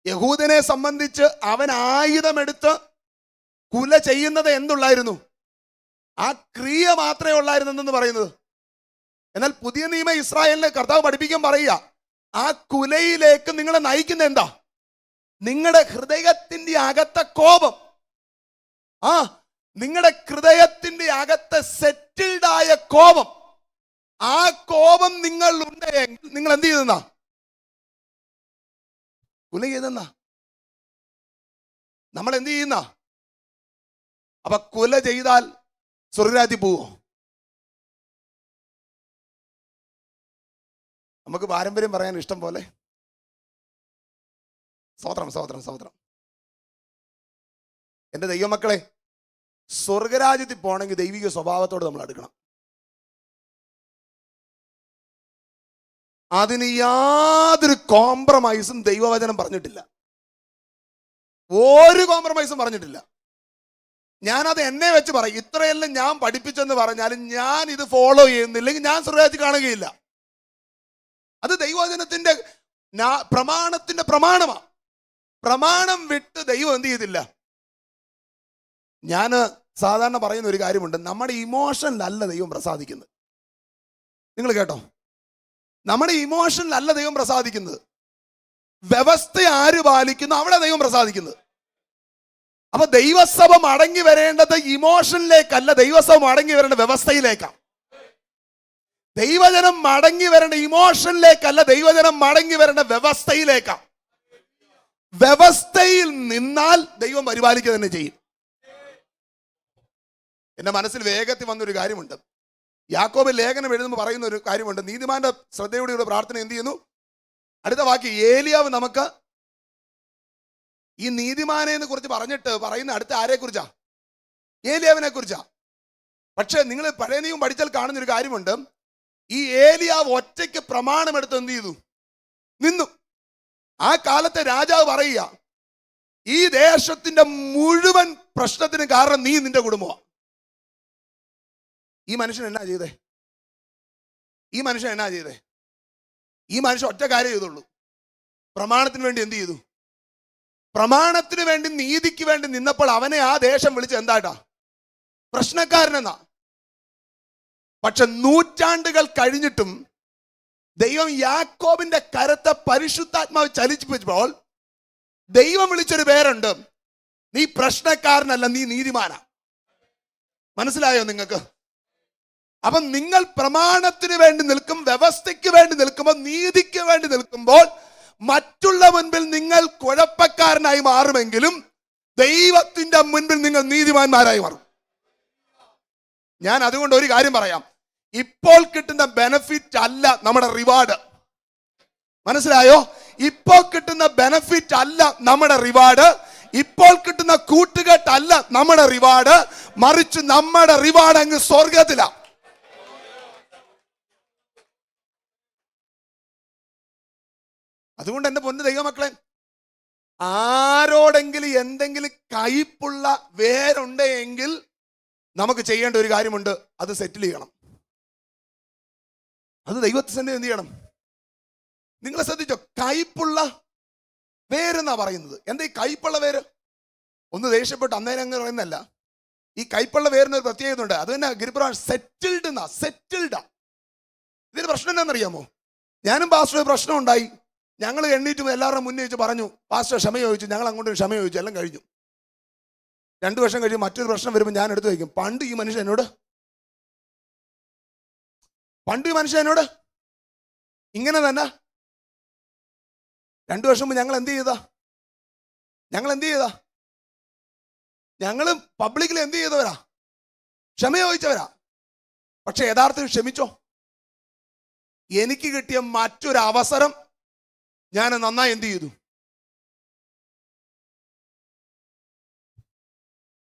യഹൂദനെ സംബന്ധിച്ച് അവൻ ആയുധമെടുത്ത് കുല ചെയ്യുന്നത് എന്തുള്ളായിരുന്നു? ആ ക്രിയ മാത്രമേ ഉള്ളായിരുന്നെന്ന് പറയുന്നത്. എന്നാൽ പുതിയ നിയമ ഇസ്രായേലിനെ കർത്താവ് പഠിപ്പിക്കാൻ പറയുക, ആ കുലയിലേക്ക് നിങ്ങളെ നയിക്കുന്ന എന്താ? നിങ്ങളുടെ ഹൃദയത്തിന്റെ അകത്തെ കോപം. നിങ്ങളുടെ ഹൃദയത്തിന്റെ അകത്തെ സെറ്റിൽഡ് ആയ കോപം, ആ കോപം നിങ്ങൾ ഉണ്ടെങ്കിൽ നിങ്ങൾ എന്ത് ചെയ്തെന്നാ? കുല ചെയ്തെന്നാ? നമ്മൾ എന്ത് ചെയ്യുന്ന? അപ്പൊ കുല ചെയ്താൽ സ്വർഗ്ഗരാജ്യത്തിൽ പോവോ? നമുക്ക് പാരമ്പര്യം പറയാൻ ഇഷ്ടം പോലെ. സ്തോത്രം, സ്തോത്രം, സ്തോത്രം. എന്റെ ദൈവമക്കളെ, സ്വർഗരാജ്യത്തിൽ പോകണമെങ്കിൽ ദൈവിക സ്വഭാവത്തോട് നമ്മൾ അടുക്കണം. അതിന് യാതൊരു കോംപ്രമൈസും ദൈവവചനം പറഞ്ഞിട്ടില്ല. ഒരു കോംപ്രമൈസും പറഞ്ഞിട്ടില്ല. ഞാനത് എന്നെ വെച്ച് പറയും. ഇത്രയെല്ലാം ഞാൻ പഠിപ്പിച്ചെന്ന് പറഞ്ഞാലും ഞാൻ ഇത് ഫോളോ ചെയ്യുന്നില്ലെങ്കിൽ ഞാൻ സ്വർഗ്ഗരാജ്യത്തിൽ കാണുകയില്ല. അത് ദൈവവചനത്തിന്റെ പ്രമാണത്തിന്റെ പ്രമാണമാണ്. പ്രമാണം വിട്ട് ദൈവം എന്ത് ചെയ്തില്ല. ഞാൻ സാധാരണ പറയുന്ന ഒരു കാര്യമുണ്ട്, നമ്മുടെ ഇമോഷനിലല്ല ദൈവം പ്രസാദിക്കുന്നത്. നിങ്ങൾ കേട്ടോ, നമ്മുടെ ഇമോഷനിലല്ല ദൈവം പ്രസാദിക്കുന്നത്. വ്യവസ്ഥ ആര് പാലിക്കുന്നു അവിടെ ദൈവം പ്രസാദിക്കുന്നത്. അപ്പൊ ദൈവസഭ മടങ്ങി വരേണ്ടത് ഇമോഷനിലേക്കല്ല, ദൈവസഭ മടങ്ങി വരേണ്ട വ്യവസ്ഥയിലേക്കാണ്. ദൈവജനം മടങ്ങി വരേണ്ട ഇമോഷനിലേക്കല്ല, ദൈവജനം മടങ്ങി വരേണ്ട വ്യവസ്ഥയിലേക്കാണ്. വ്യവസ്ഥയിൽ നിന്നാൽ ദൈവം പരിപാലിക്കുക തന്നെ ചെയ്യും. എന്റെ മനസ്സിൽ വേഗത്തിൽ വന്നൊരു കാര്യമുണ്ട്. യാക്കോബ് ലേഖനം എഴുതുമ്പോൾ പറയുന്ന ഒരു കാര്യമുണ്ട്. നീതിമാന്റെ ശ്രദ്ധയോടെയുള്ള പ്രാർത്ഥന എന്ത് ചെയ്യുന്നു? അടുത്ത വാക്യം, ഏലിയാവ് നമുക്ക് ഈ നീതിമാനെ കുറിച്ച് പറഞ്ഞിട്ട് പറയുന്ന അടുത്ത ആരെ കുറിച്ചാ? ഏലിയാവിനെ കുറിച്ചാ. പക്ഷെ നിങ്ങൾ പഴയ നിയമം പഠിച്ചാൽ കാണുന്നൊരു കാര്യമുണ്ട്. ഈ ഏലിയാവ് ഒറ്റയ്ക്ക് പ്രമാണമെടുത്ത് എന്ത് ചെയ്തു? നിന്നു. ആ കാലത്തെ രാജാവ് പറയുക, ഈ ദേശത്തിന്റെ മുഴുവൻ പ്രശ്നത്തിന് കാരണം നീ, നിന്റെ കുടുംബമാണ്. ഈ മനുഷ്യൻ എന്നാ ചെയ്തേ? ഈ മനുഷ്യൻ എന്നാ ചെയ്തേ? ഈ മനുഷ്യൻ ഒറ്റ കാര്യം ചെയ്തുള്ളൂ. പ്രമാണത്തിന് വേണ്ടി എന്ത് ചെയ്തു? പ്രമാണത്തിന് വേണ്ടി, നീതിക്ക് വേണ്ടി നിന്നപ്പോൾ അവനെ ആ ദേശം വിളിച്ച് എന്തായിട്ടാ? പ്രശ്നക്കാരനെന്നാ. പക്ഷെ നൂറ്റാണ്ടുകൾ കഴിഞ്ഞിട്ടും ദൈവം യാക്കോബിന്റെ കരത്തെ പരിശുദ്ധാത്മാവ് ചലിപ്പിച്ചപ്പോൾ ദൈവം വിളിച്ചൊരു പേരുണ്ട്, നീ പ്രശ്നക്കാരനല്ല, നീ നീതിമാനാ. മനസ്സിലായോ നിങ്ങൾക്ക്? അപ്പൊ നിങ്ങൾ പ്രമാണത്തിന് വേണ്ടി നിൽക്കും, വ്യവസ്ഥയ്ക്ക് വേണ്ടി നിൽക്കുമ്പോൾ, നീതിക്ക് വേണ്ടി നിൽക്കുമ്പോൾ മറ്റുള്ള മുൻപിൽ നിങ്ങൾ കുഴപ്പക്കാരനായി മാറുമെങ്കിലും ദൈവത്തിന്റെ മുൻപിൽ നിങ്ങൾ നീതിമാന്മാരായി മാറും. ഞാൻ അതുകൊണ്ട് ഒരു കാര്യം പറയാം, ഇപ്പോൾ കിട്ടുന്ന ബെനഫിറ്റ് അല്ല നമ്മുടെ റിവാർഡ്. മനസ്സിലായോ? ഇപ്പോൾ കിട്ടുന്ന ബെനഫിറ്റ് അല്ല നമ്മുടെ റിവാർഡ്. ഇപ്പോൾ കിട്ടുന്ന കൂട്ടുകെട്ടല്ല നമ്മുടെ റിവാർഡ്. മറിച്ച് നമ്മുടെ റിവാർഡ് അങ്ങ് സ്വർഗത്തിലാണ്. അതുകൊണ്ട് എന്റെ പൊന്നു ദൈവമക്കളെ, ആരോടെങ്കിലും എന്തെങ്കിലും കയ്പുള്ള വേരുണ്ടെങ്കിൽ നമുക്ക് ചെയ്യേണ്ട ഒരു കാര്യമുണ്ട്, അത് സെറ്റിൽ ചെയ്യണം. അത് ദൈവത്തിന്റെ എന്ത് ചെയ്യണം? നിങ്ങൾ ശ്രദ്ധിച്ചോ, കയ്പുള്ള വേരെന്നാ പറയുന്നത്. എന്താ ഈ കയ്പുള്ള വേര്? ഒന്ന് ദേഷ്യപ്പെട്ട് അന്നേരം അങ്ങ് പറയുന്നല്ല. ഈ കയ്പുള്ള വേരിന് ഒരു പ്രത്യേകത ഉണ്ട്. അത് തന്നെ ഗിരിപ്രാൻ സെറ്റിൽഡ് എന്നാ, സെറ്റിൽഡാ. ഇതിന് പ്രശ്നം എന്താണെന്നറിയാമോ? ഞാനും പാസ്റ്റർ പ്രശ്നം ഉണ്ടായി. ഞങ്ങൾ എണ്ണീറ്റും എല്ലാവരുടെ മുന്നേ വെച്ച് പറഞ്ഞു, പാസ്റ്റർ ക്ഷമ ചോദിച്ചു. ഞങ്ങൾ അങ്ങോട്ട് ക്ഷമ ചോദിച്ചു, എല്ലാം കഴിഞ്ഞു. 2 വർഷം കഴിഞ്ഞ് മറ്റൊരു പ്രശ്നം വരുമ്പോൾ ഞാൻ എടുത്തു വയ്ക്കും, പണ്ട് ഈ മനുഷ്യൻ എന്നോട് ഇങ്ങനെ തന്നെ. 2 വർഷം മുമ്പ് ഞങ്ങൾ എന്ത് ചെയ്താ? ഞങ്ങൾ പബ്ലിക്കിൽ എന്ത് ചെയ്തവരാ? ക്ഷമ ചോദിച്ചവരാ. പക്ഷെ യഥാർത്ഥത്തിൽ ക്ഷമിച്ചോ? എനിക്ക് കിട്ടിയ മറ്റൊരു അവസരം ഞാൻ നന്നായി എന്ത് ചെയ്തു?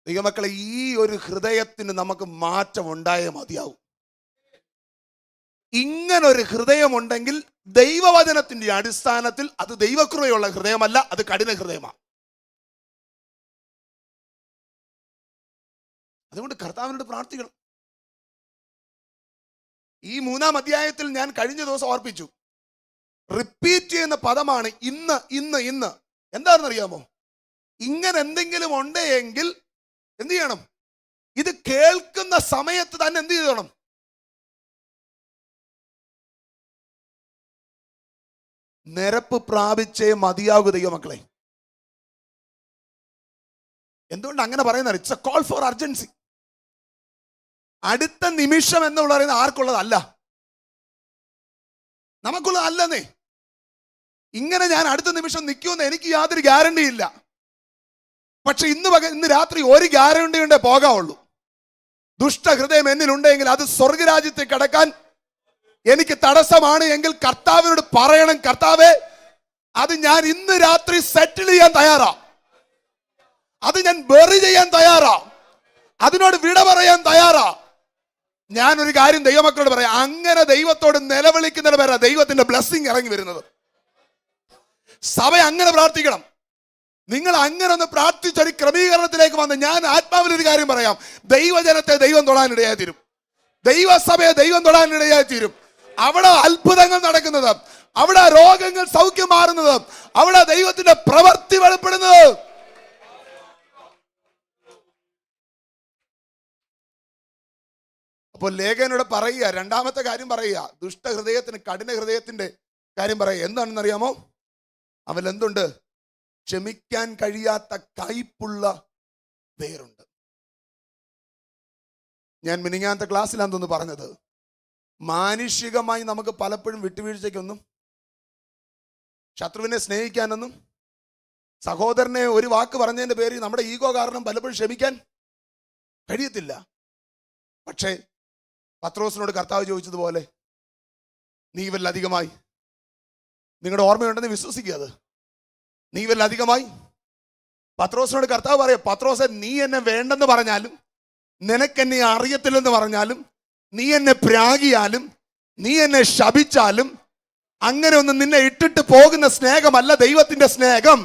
ദൈവമക്കളെ, ഈ ഒരു ഹൃദയത്തിന് നമുക്ക് മാറ്റം ഉണ്ടായേ മതിയാവും. ഇങ്ങനൊരു ഹൃദയമുണ്ടെങ്കിൽ ദൈവവചനത്തിന്റെ അടിസ്ഥാനത്തിൽ അത് ദൈവകൃപയുള്ള ഹൃദയമല്ല, അത് കഠിന ഹൃദയമാണ്. അതുകൊണ്ട് കർത്താവിനോട് പ്രാർത്ഥിക്കണം. ഈ 3-ാം അധ്യായത്തിൽ ഞാൻ കഴിഞ്ഞ ദിവസം ഓർപ്പിച്ചു, റിപ്പീറ്റ് ചെയ്യുന്ന പദമാണ് ഇന്ന്, ഇന്ന്, ഇന്ന്. എന്താണെന്നറിയാമോ? ഇങ്ങനെ എന്തെങ്കിലും ഉണ്ടെങ്കിൽ എന്ത് ചെയ്യണം? ഇത് കേൾക്കുന്ന സമയത്ത് തന്നെ എന്ത് ചെയ്യണം? നിരപ്പ് പ്രാപിച്ചേ മതിയാകൂ ദൈവമക്കളെ. എന്തുകൊണ്ട് അങ്ങനെ പറയുന്നത്? It's a call for urgency. അടുത്ത നിമിഷം എന്ന് പറയുന്നത് ആർക്കുള്ളതല്ല, നമുക്കുള്ള അല്ലെന്നേ. ഇങ്ങനെ ഞാൻ അടുത്ത നിമിഷം നിൽക്കുമെന്ന് എനിക്ക് യാതൊരു ഗ്യാരണ്ടി ഇല്ല. പക്ഷെ ഇന്ന് രാത്രി ഒരു ഗ്യാരണ്ടി ഉണ്ടേ പോകാവുള്ളൂ. ദുഷ്ടഹൃദയം എന്നിലുണ്ടെങ്കിൽ അത് സ്വർഗരാജ്യത്തിൽ കടക്കാൻ എനിക്ക് തടസ്സമാണ് എങ്കിൽ കർത്താവിനോട് പറയണം, കർത്താവേ, അത് ഞാൻ ഇന്ന് രാത്രി സെറ്റിൽ ചെയ്യാൻ തയ്യാറാ, അത് ഞാൻ ബറി ചെയ്യാൻ തയ്യാറാ, അതിനോട് വിട പറയാൻ തയ്യാറാ. ഞാനൊരു കാര്യം ദൈവമക്കളോട് പറയാം, അങ്ങനെ ദൈവത്തോട് നിലവിളിക്കുന്നതിന് പേരാ ദൈവത്തിന്റെ ബ്ലെസ്സിങ് ഇറങ്ങി വരുന്നത്. സഭ അങ്ങനെ പ്രാർത്ഥിക്കണം. നിങ്ങൾ അങ്ങനെ ഒന്ന് പ്രാർത്ഥിച്ചൊരു ക്രമീകരണത്തിലേക്ക് വന്ന്, ഞാൻ ആത്മാവിലൊരു കാര്യം പറയാം, ദൈവജനത്തെ ദൈവം തൊടാനിടയായി തീരും, ദൈവസഭയെ ദൈവം തൊടാനിടയായി തീരും. അവിടെ അത്ഭുതങ്ങൾ നടക്കുന്നത്, അവിടെ രോഗങ്ങൾ സൗഖ്യം മാറുന്നത്, അവിടെ ദൈവത്തിന്റെ പ്രവൃത്തി വെളിപ്പെടുന്നത്. അപ്പോൾ ലേഖനോട് പറയുക, രണ്ടാമത്തെ കാര്യം പറയുക, ദുഷ്ടഹൃദയത്തിന്, കഠിന ഹൃദയത്തിന്റെ കാര്യം പറയുക. എന്താണെന്ന് അറിയാമോ? അവൻ എന്തുണ്ട്? ക്ഷമിക്കാൻ കഴിയാത്ത കയ്പുള്ള വേരുണ്ട്. ഞാൻ മിനിങ്ങാത്ത ക്ലാസ്സിലാണെന്ന് പറഞ്ഞത്, മാനുഷികമായി നമുക്ക് പലപ്പോഴും വിട്ടുവീഴ്ചയ്ക്കൊന്നും, ശത്രുവിനെ സ്നേഹിക്കാനൊന്നും, സഹോദരനെ ഒരു വാക്ക് പറഞ്ഞതിന്റെ പേരിൽ നമ്മുടെ ഈഗോ കാരണം പലപ്പോഴും ക്ഷമിക്കാൻ കഴിയത്തില്ല. പക്ഷേ പത്രോസിനോട് കർത്താവ് ചോദിച്ചതുപോലെ, നീ വല്ലധികമായി, നിങ്ങളുടെ ഓർമ്മയുണ്ടെന്ന് വിശ്വസിക്കുക, അത് നീ വല്ലധികമായി. പത്രോസിനോട് കർത്താവ് പറയാം, പത്രോസെ, നീ എന്നെ വേണ്ടെന്ന് പറഞ്ഞാലും, നിനക്കെന്നെ അറിയത്തില്ലെന്ന് പറഞ്ഞാലും, നീ എന്നെ പ്രാഗിയാലും, നീ എന്നെ ശപിച്ചാലും, അങ്ങനെ ഒന്നും നിന്നെ ഇട്ടിട്ട് പോകുന്ന സ്നേഹമല്ല ദൈവത്തിന്റെ സ്നേഹം.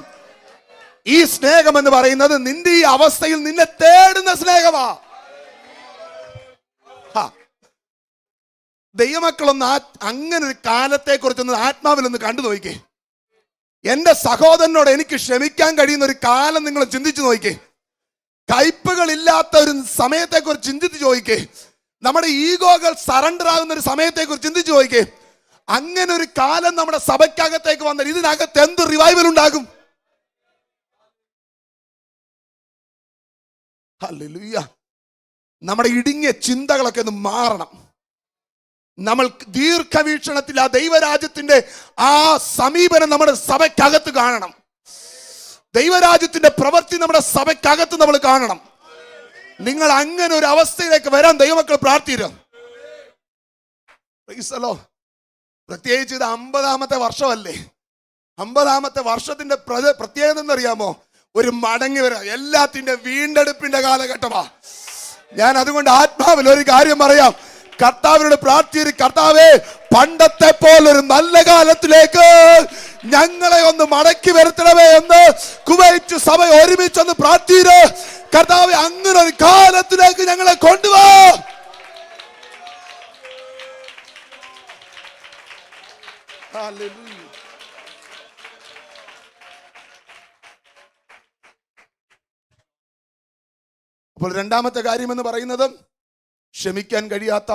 ഈ സ്നേഹം എന്ന് പറയുന്നത് നിന്റെ ഈ അവസ്ഥയിൽ നിന്നെ തേടുന്ന സ്നേഹമാ. ദൈവമക്കളൊന്ന് അങ്ങനെ ഒരു കാലത്തെ കുറിച്ചൊന്ന് ആത്മാവിലൊന്ന് കണ്ടു നോക്കിക്കേ. എന്റെ സഹോദരനോട് എനിക്ക് ക്ഷമിക്കാൻ കഴിയുന്ന ഒരു കാലം നിങ്ങൾ ചിന്തിച്ചു നോക്കിക്കേ. കയ്പുകൾ ഇല്ലാത്ത ഒരു സമയത്തെ കുറിച്ച് ചിന്തിച്ചു ചോദിക്കേ. നമ്മുടെ ഈഗോകൾ സറണ്ടർ ആകുന്ന ഒരു സമയത്തെ കുറിച്ച് ചിന്തിച്ചു ചോദിക്കേ. അങ്ങനെ ഒരു കാലം നമ്മുടെ സഭയ്ക്കകത്തേക്ക് വന്നാൽ ഇതിനകത്ത് എന്ത് റിവൈവൽ ഉണ്ടാകും? ഹല്ലേലൂയ. നമ്മുടെ ഇടുങ്ങിയ ചിന്തകളൊക്കെ ഒന്ന് മാറണം. നമ്മൾ ദീർഘവീക്ഷണത്തിൽ ആ ദൈവരാജ്യത്തിന്റെ ആ സമീപനം നമ്മുടെ സഭയ്ക്കകത്ത് കാണണം. ദൈവരാജ്യത്തിന്റെ പ്രവൃത്തി നമ്മുടെ സഭയ്ക്കകത്ത് നമ്മൾ കാണണം. നിങ്ങൾ അങ്ങനെ ഒരു അവസ്ഥയിലേക്ക് വരാൻ ദൈവമക്കൾ പ്രാർത്ഥിക്കും. പ്രത്യേകിച്ച് ഇത് 50-ാമത്തെ വർഷമല്ലേ. 50-ാമത്തെ വർഷത്തിന്റെ പ്രത്യേകത എന്നറിയാമോ? ഒരു മടങ്ങി വരാം, എല്ലാത്തിന്റെ വീണ്ടെടുപ്പിന്റെ കാലഘട്ടമാ. ഞാൻ അതുകൊണ്ട് ആത്മാവിൽ ഒരു കാര്യം പറയാം, കർത്താവിനോട് പ്രാർത്ഥിച്ച്, കർത്താവേ, പണ്ടത്തെ പോലൊരു നല്ല കാലത്തിലേക്ക് ഞങ്ങളെ ഒന്ന് മടക്കി വരുത്തണമേ എന്ന് കുവൈറ്റ് സഭ ഒരുമിച്ചൊന്ന് പ്രാർത്ഥിച്ച്, കർത്താവേ, അങ്ങനെ ഒരു കാലത്തിലേക്ക് ഞങ്ങളെ കൊണ്ടുപോ. അപ്പോൾ രണ്ടാമത്തെ കാര്യം എന്ന് പറയുന്നത്, ക്ഷമിക്കാൻ കഴിയാത്ത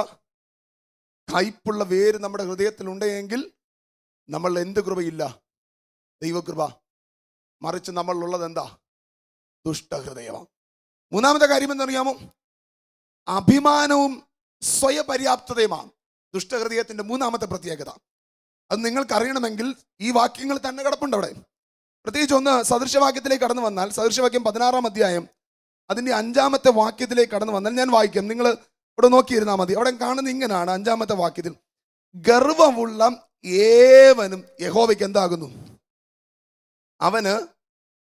കയ്പുള്ള വേര് നമ്മുടെ ഹൃദയത്തിൽ ഉണ്ടെങ്കിൽ നമ്മൾ എന്ത് കൃപയില്ല? ദൈവകൃപ. മറിച്ച് നമ്മളുള്ളത് എന്താ? ദുഷ്ടഹൃദയമാണ്. മൂന്നാമത്തെ കാര്യം എന്നറിയാമോ? അഭിമാനവും സ്വയപര്യാപ്തതയുമാണ് ദുഷ്ടഹൃദയത്തിന്റെ മൂന്നാമത്തെ പ്രത്യേകത. അത് നിങ്ങൾക്കറിയണമെങ്കിൽ ഈ വാക്യങ്ങൾ തന്നെ കിടപ്പുണ്ട് അവിടെ. പ്രത്യേകിച്ച് ഒന്ന് സദൃശവാക്യത്തിലേക്ക് കടന്നു വന്നാൽ, സദൃശവാക്യം 16-ാം അധ്യായം അതിന്റെ 5-ാമത്തെ വാക്യത്തിലേക്ക് കടന്നു വന്നാൽ, ഞാൻ വായിക്കാം, നിങ്ങൾ ഇവിടെ നോക്കിയിരുന്നാൽ മതി. അവിടെ കാണുന്നത് ഇങ്ങനെയാണ്, 5-ാമത്തെ വാക്യത്തിൽ, ഗർവമുള്ള ഏവനും യഹോവയ്ക്ക് എന്താകുന്നു? അവന്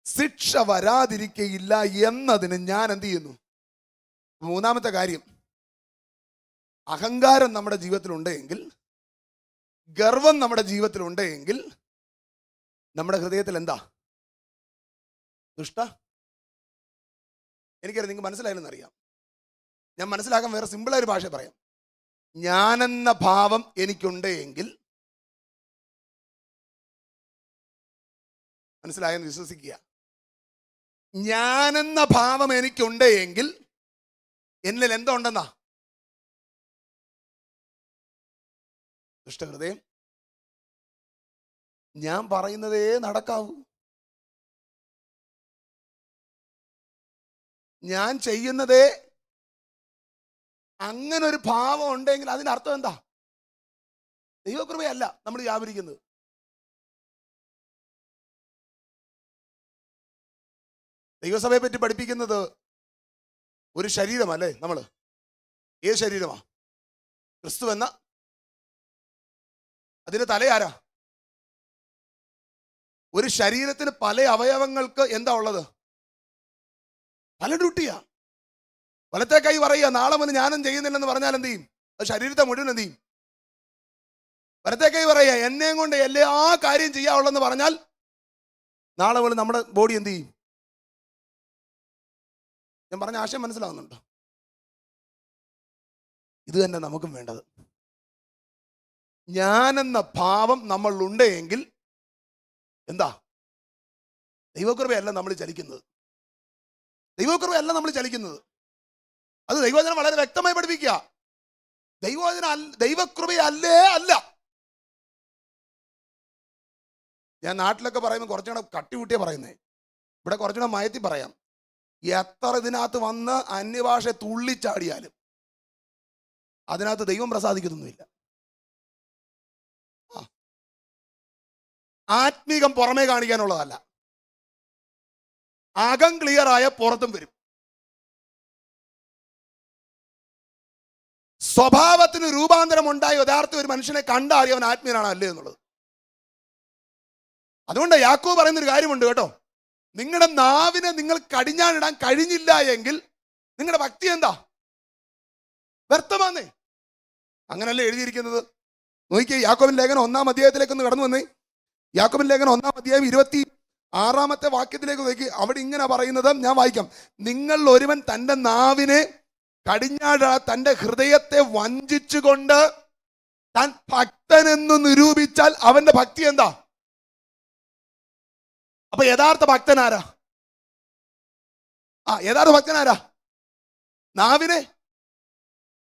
ശിക്ഷ വരാതിരിക്കയില്ല എന്നതിന് ഞാൻ എന്ത് ചെയ്യുന്നു? മൂന്നാമത്തെ കാര്യം, അഹങ്കാരം നമ്മുടെ ജീവിതത്തിലുണ്ടെങ്കിൽ, ഗർവം നമ്മുടെ ജീവിതത്തിലുണ്ടെങ്കിൽ, നമ്മുടെ ഹൃദയത്തിൽ എന്താ? ദുഷ്ട. എനിക്കറിയാം നിങ്ങൾക്ക് മനസ്സിലായില്ലെന്നറിയാം. ഞാൻ മനസ്സിലാക്കാൻ വേറെ സിമ്പിളായ ഒരു ഭാഷ പറയാം. ഞാനെന്ന ഭാവം എനിക്കുണ്ട് എങ്കിൽ, മനസ്സിലായെന്ന് വിശ്വസിക്കുക, ഞാനെന്ന ഭാവം എനിക്കുണ്ട് എങ്കിൽ എന്നിൽ എന്തോ ഉണ്ടെന്നാ? ദുഷ്ടഹൃദയം. ഞാൻ പറയുന്നതേ നടക്കാവൂ, ഞാൻ ചെയ്യുന്നതേ, അങ്ങനെ ഒരു ഭാവം ഉണ്ടെങ്കിൽ അതിനർത്ഥം എന്താ? ദൈവകൃപയല്ല നമ്മൾ വ്യാപരിക്കുന്നത്. ദൈവസഭയെ പറ്റി പഠിപ്പിക്കുന്നത് ഒരു ശരീരമല്ലേ നമ്മൾ? ഏത് ശരീരമാ? ക്രിസ്തു എന്ന അതിന് തലയാരാ? ഒരു ശരീരത്തിന് പല അവയവങ്ങൾക്ക് എന്താ ഉള്ളത്? പല ഡ്യൂട്ടിയാ. വലത്തെ കൈ പറയുക നാളെ മുതൽ ഞാനും ചെയ്യുന്നില്ലെന്ന് പറഞ്ഞാൽ എന്ത് ചെയ്യും? അത് ശരീരത്തെ മുഴുവൻ എന്ത് ചെയ്യും? വലത്തെ കൈ പറയുക എന്നെയും കൊണ്ട് എല്ലാ കാര്യം ചെയ്യാവുള്ളെന്ന് പറഞ്ഞാൽ നാളെ മുതൽ നമ്മുടെ ബോഡി എന്ത് ചെയ്യും? ഞാൻ പറഞ്ഞ ആശയം മനസ്സിലാവുന്നുണ്ടോ? ഇത് തന്നെ നമുക്കും വേണ്ടത്. ഞാനെന്ന ഭാവം നമ്മളുണ്ടെങ്കിൽ എന്താ? ദൈവകൃപയല്ല നമ്മൾ ചലിക്കുന്നത്. ദൈവകൃപയല്ല നമ്മൾ ചലിക്കുന്നത്. അത് ദൈവവചനം വളരെ വ്യക്തമായി പഠിപ്പിക്കുക. ദൈവകൃപയല്ലേ അല്ല. ഞാൻ നാട്ടിലൊക്കെ പറയുമ്പോൾ കുറച്ചുകൂടെ കട്ടികൂട്ടിയാ പറയുന്നേ. ഇവിടെ കുറച്ചുകൂടെ മയത്തി പറയാം. എത്ര ഇതിനകത്ത് വന്ന് അന്യഭാഷ തുള്ളിച്ചാടിയാലും അതിനകത്ത് ദൈവം പ്രസാദിക്കുന്നൊന്നുമില്ല. ആത്മീകം പുറമേ കാണിക്കാനുള്ളതല്ല. അകം ക്ലിയറായ പുറത്തും വരും. സ്വഭാവത്തിന് രൂപാന്തരം ഉണ്ടായ യഥാർത്ഥ ഒരു മനുഷ്യനെ കണ്ടറിയ അവൻ ആത്മീയനാണ് അല്ലേ എന്നുള്ളത്. അതുകൊണ്ട് യാക്കോബ് പറയുന്നൊരു കാര്യമുണ്ട് കേട്ടോ. നിങ്ങളുടെ നാവിനെ നിങ്ങൾ കടിഞ്ഞാണിടാൻ കഴിഞ്ഞില്ല എങ്കിൽ നിങ്ങളുടെ ഭക്തി എന്താ? വ്യർത്ഥമാന്നേ. അങ്ങനല്ലേ എഴുതിയിരിക്കുന്നത്. നോക്കിയേ, യാക്കോബിൻ ലേഖനം 1-ാം അധ്യായത്തിലേക്ക് ഒന്ന് കടന്നു വന്നേ. യാക്കോബിൻ ലേഖനം 1-ാം അധ്യായം 26-ാമത്തെ വാക്യത്തിലേക്ക് നോക്കി. അവിടെ ഇങ്ങനെ പറയുന്നത് ഞാൻ വായിക്കാം. നിങ്ങൾ ഒരുവൻ തൻ്റെ നാവിനെ കടിഞ്ഞാടാ തൻ്റെ ഹൃദയത്തെ വഞ്ചിച്ചുകൊണ്ട് താൻ ഭക്തനെന്ന് നിരൂപിച്ചാൽ അവന്റെ ഭക്തി എന്താ? അപ്പൊ യഥാർത്ഥ ഭക്തനാരാ? യഥാർത്ഥ ഭക്തനാരാ? നാവിനെ.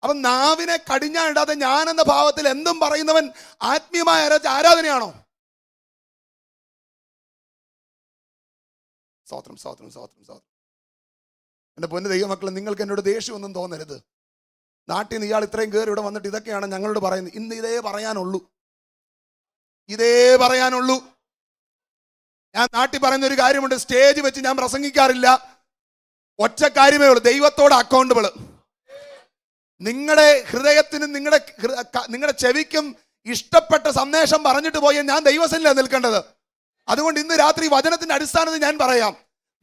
അപ്പൊ നാവിനെ കടിഞ്ഞാടാതെ ഞാൻ എന്ന ഭാവത്തിൽ എന്തും പറയുന്നവൻ ആത്മീയമായ ആരാധനയാണോ? സ്തോത്രം, സ്തോത്രം, സ്തോത്രം, സ്തോത്രം. എൻ്റെ പൊന്നു ദൈവമക്കളെ, നിങ്ങൾക്ക് എന്നോട് ദേഷ്യമൊന്നും തോന്നരുത്. നാട്ടിൽ നിന്ന് ഇയാൾ ഇത്രയും കയറി ഇവിടെ വന്നിട്ട് ഇതൊക്കെയാണ് ഞങ്ങളോട് പറയുന്നത്. ഇന്ന് ഇതേ പറയാനുള്ളൂ, ഇതേ പറയാനുള്ളൂ. ഞാൻ നാട്ടിൽ പറയുന്ന ഒരു കാര്യമുണ്ട്. സ്റ്റേജ് വെച്ച് ഞാൻ പ്രസംഗിക്കാറില്ല. ഒറ്റ കാര്യമേ ഉള്ളൂ, ദൈവത്തോട് അക്കൗണ്ടബിൾ. നിങ്ങളുടെ ഹൃദയത്തിനും നിങ്ങളുടെ ചെവിക്കും ഇഷ്ടപ്പെട്ട സന്ദേശം പറഞ്ഞിട്ട് പോയി ഞാൻ ദൈവസന്നിധിയിലാണ് നിൽക്കേണ്ടത്. അതുകൊണ്ട് ഇന്ന് രാത്രി വചനത്തിന്റെ അടിസ്ഥാനത്തിൽ ഞാൻ പറയാം,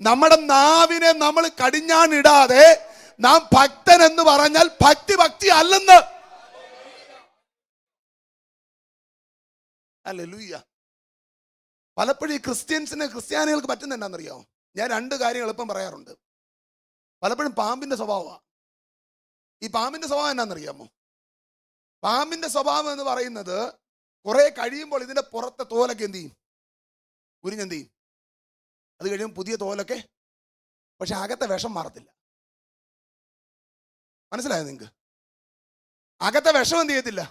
നമ്മുടെ നാവിനെ നമ്മൾ കടിഞ്ഞാണിടാതെ നാം ഭക്തൻ എന്ന് പറഞ്ഞാൽ ഭക്തി അല്ലെന്ന്. ഹല്ലേലൂയ. പലപ്പോഴും ഈ ക്രിസ്ത്യാനികൾക്ക് പറ്റുന്ന എന്താണെന്നറിയാമോ? ഞാൻ 2 കാര്യങ്ങൾ എളുപ്പം പറയാറുണ്ട്. പലപ്പോഴും പാമ്പിന്റെ സ്വഭാവമാണ്. ഈ പാമ്പിന്റെ സ്വഭാവം എന്നാണെന്നറിയാമോ? പാമ്പിന്റെ സ്വഭാവം എന്ന് പറയുന്നത് കുറെ കഴിയുമ്പോൾ ഇതിന്റെ പുറത്തെ തോലൊക്കെ എന്ത് ചെയ്യും? ഉരിഞ്ഞെന്ത് ചെയ്യും? അത് കഴിയുമ്പോൾ പുതിയ തോലൊക്കെ, പക്ഷെ അകത്തെ വിഷം മാറത്തില്ല. മനസ്സിലായോ നിങ്ങൾക്ക്? അകത്തെ വിഷം എന്ത് ചെയ്യത്തില്ല.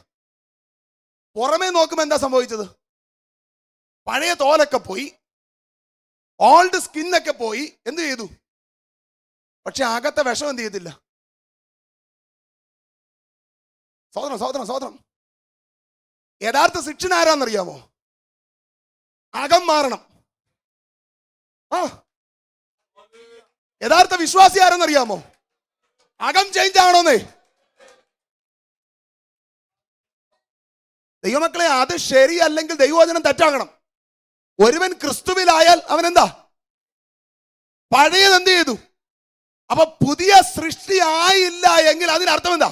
പുറമേ നോക്കുമ്പോൾ എന്താ സംഭവിച്ചത്? പഴയ തോലൊക്കെ പോയി, ഓൾഡ് സ്കിന്നൊക്കെ പോയി. എന്ത് ചെയ്തു? പക്ഷെ അകത്തെ വിഷം എന്ത് ചെയ്യത്തില്ല. സഹോദരം, സഹോദരം, സഹോദരം, യഥാർത്ഥ ശിക്ഷণ ആരാന്നറിയാമോ? അകം മാറണം. യഥാർത്ഥ വിശ്വാസി ആരെന്നറിയാമോ? അകം ചേഞ്ച് ആവണമെന്നേ. ദൈവമക്കളെ, അത് ശരിയല്ലെങ്കിൽ ദൈവവചനം തെറ്റാകണം. ഒരുവൻ ക്രിസ്തുവിലായാൽ അവൻ എന്താ? പഴയത് എന്ത് ചെയ്തു? അപ്പൊ പുതിയ സൃഷ്ടി ആയില്ല എങ്കിൽ അതിനർത്ഥം എന്താ?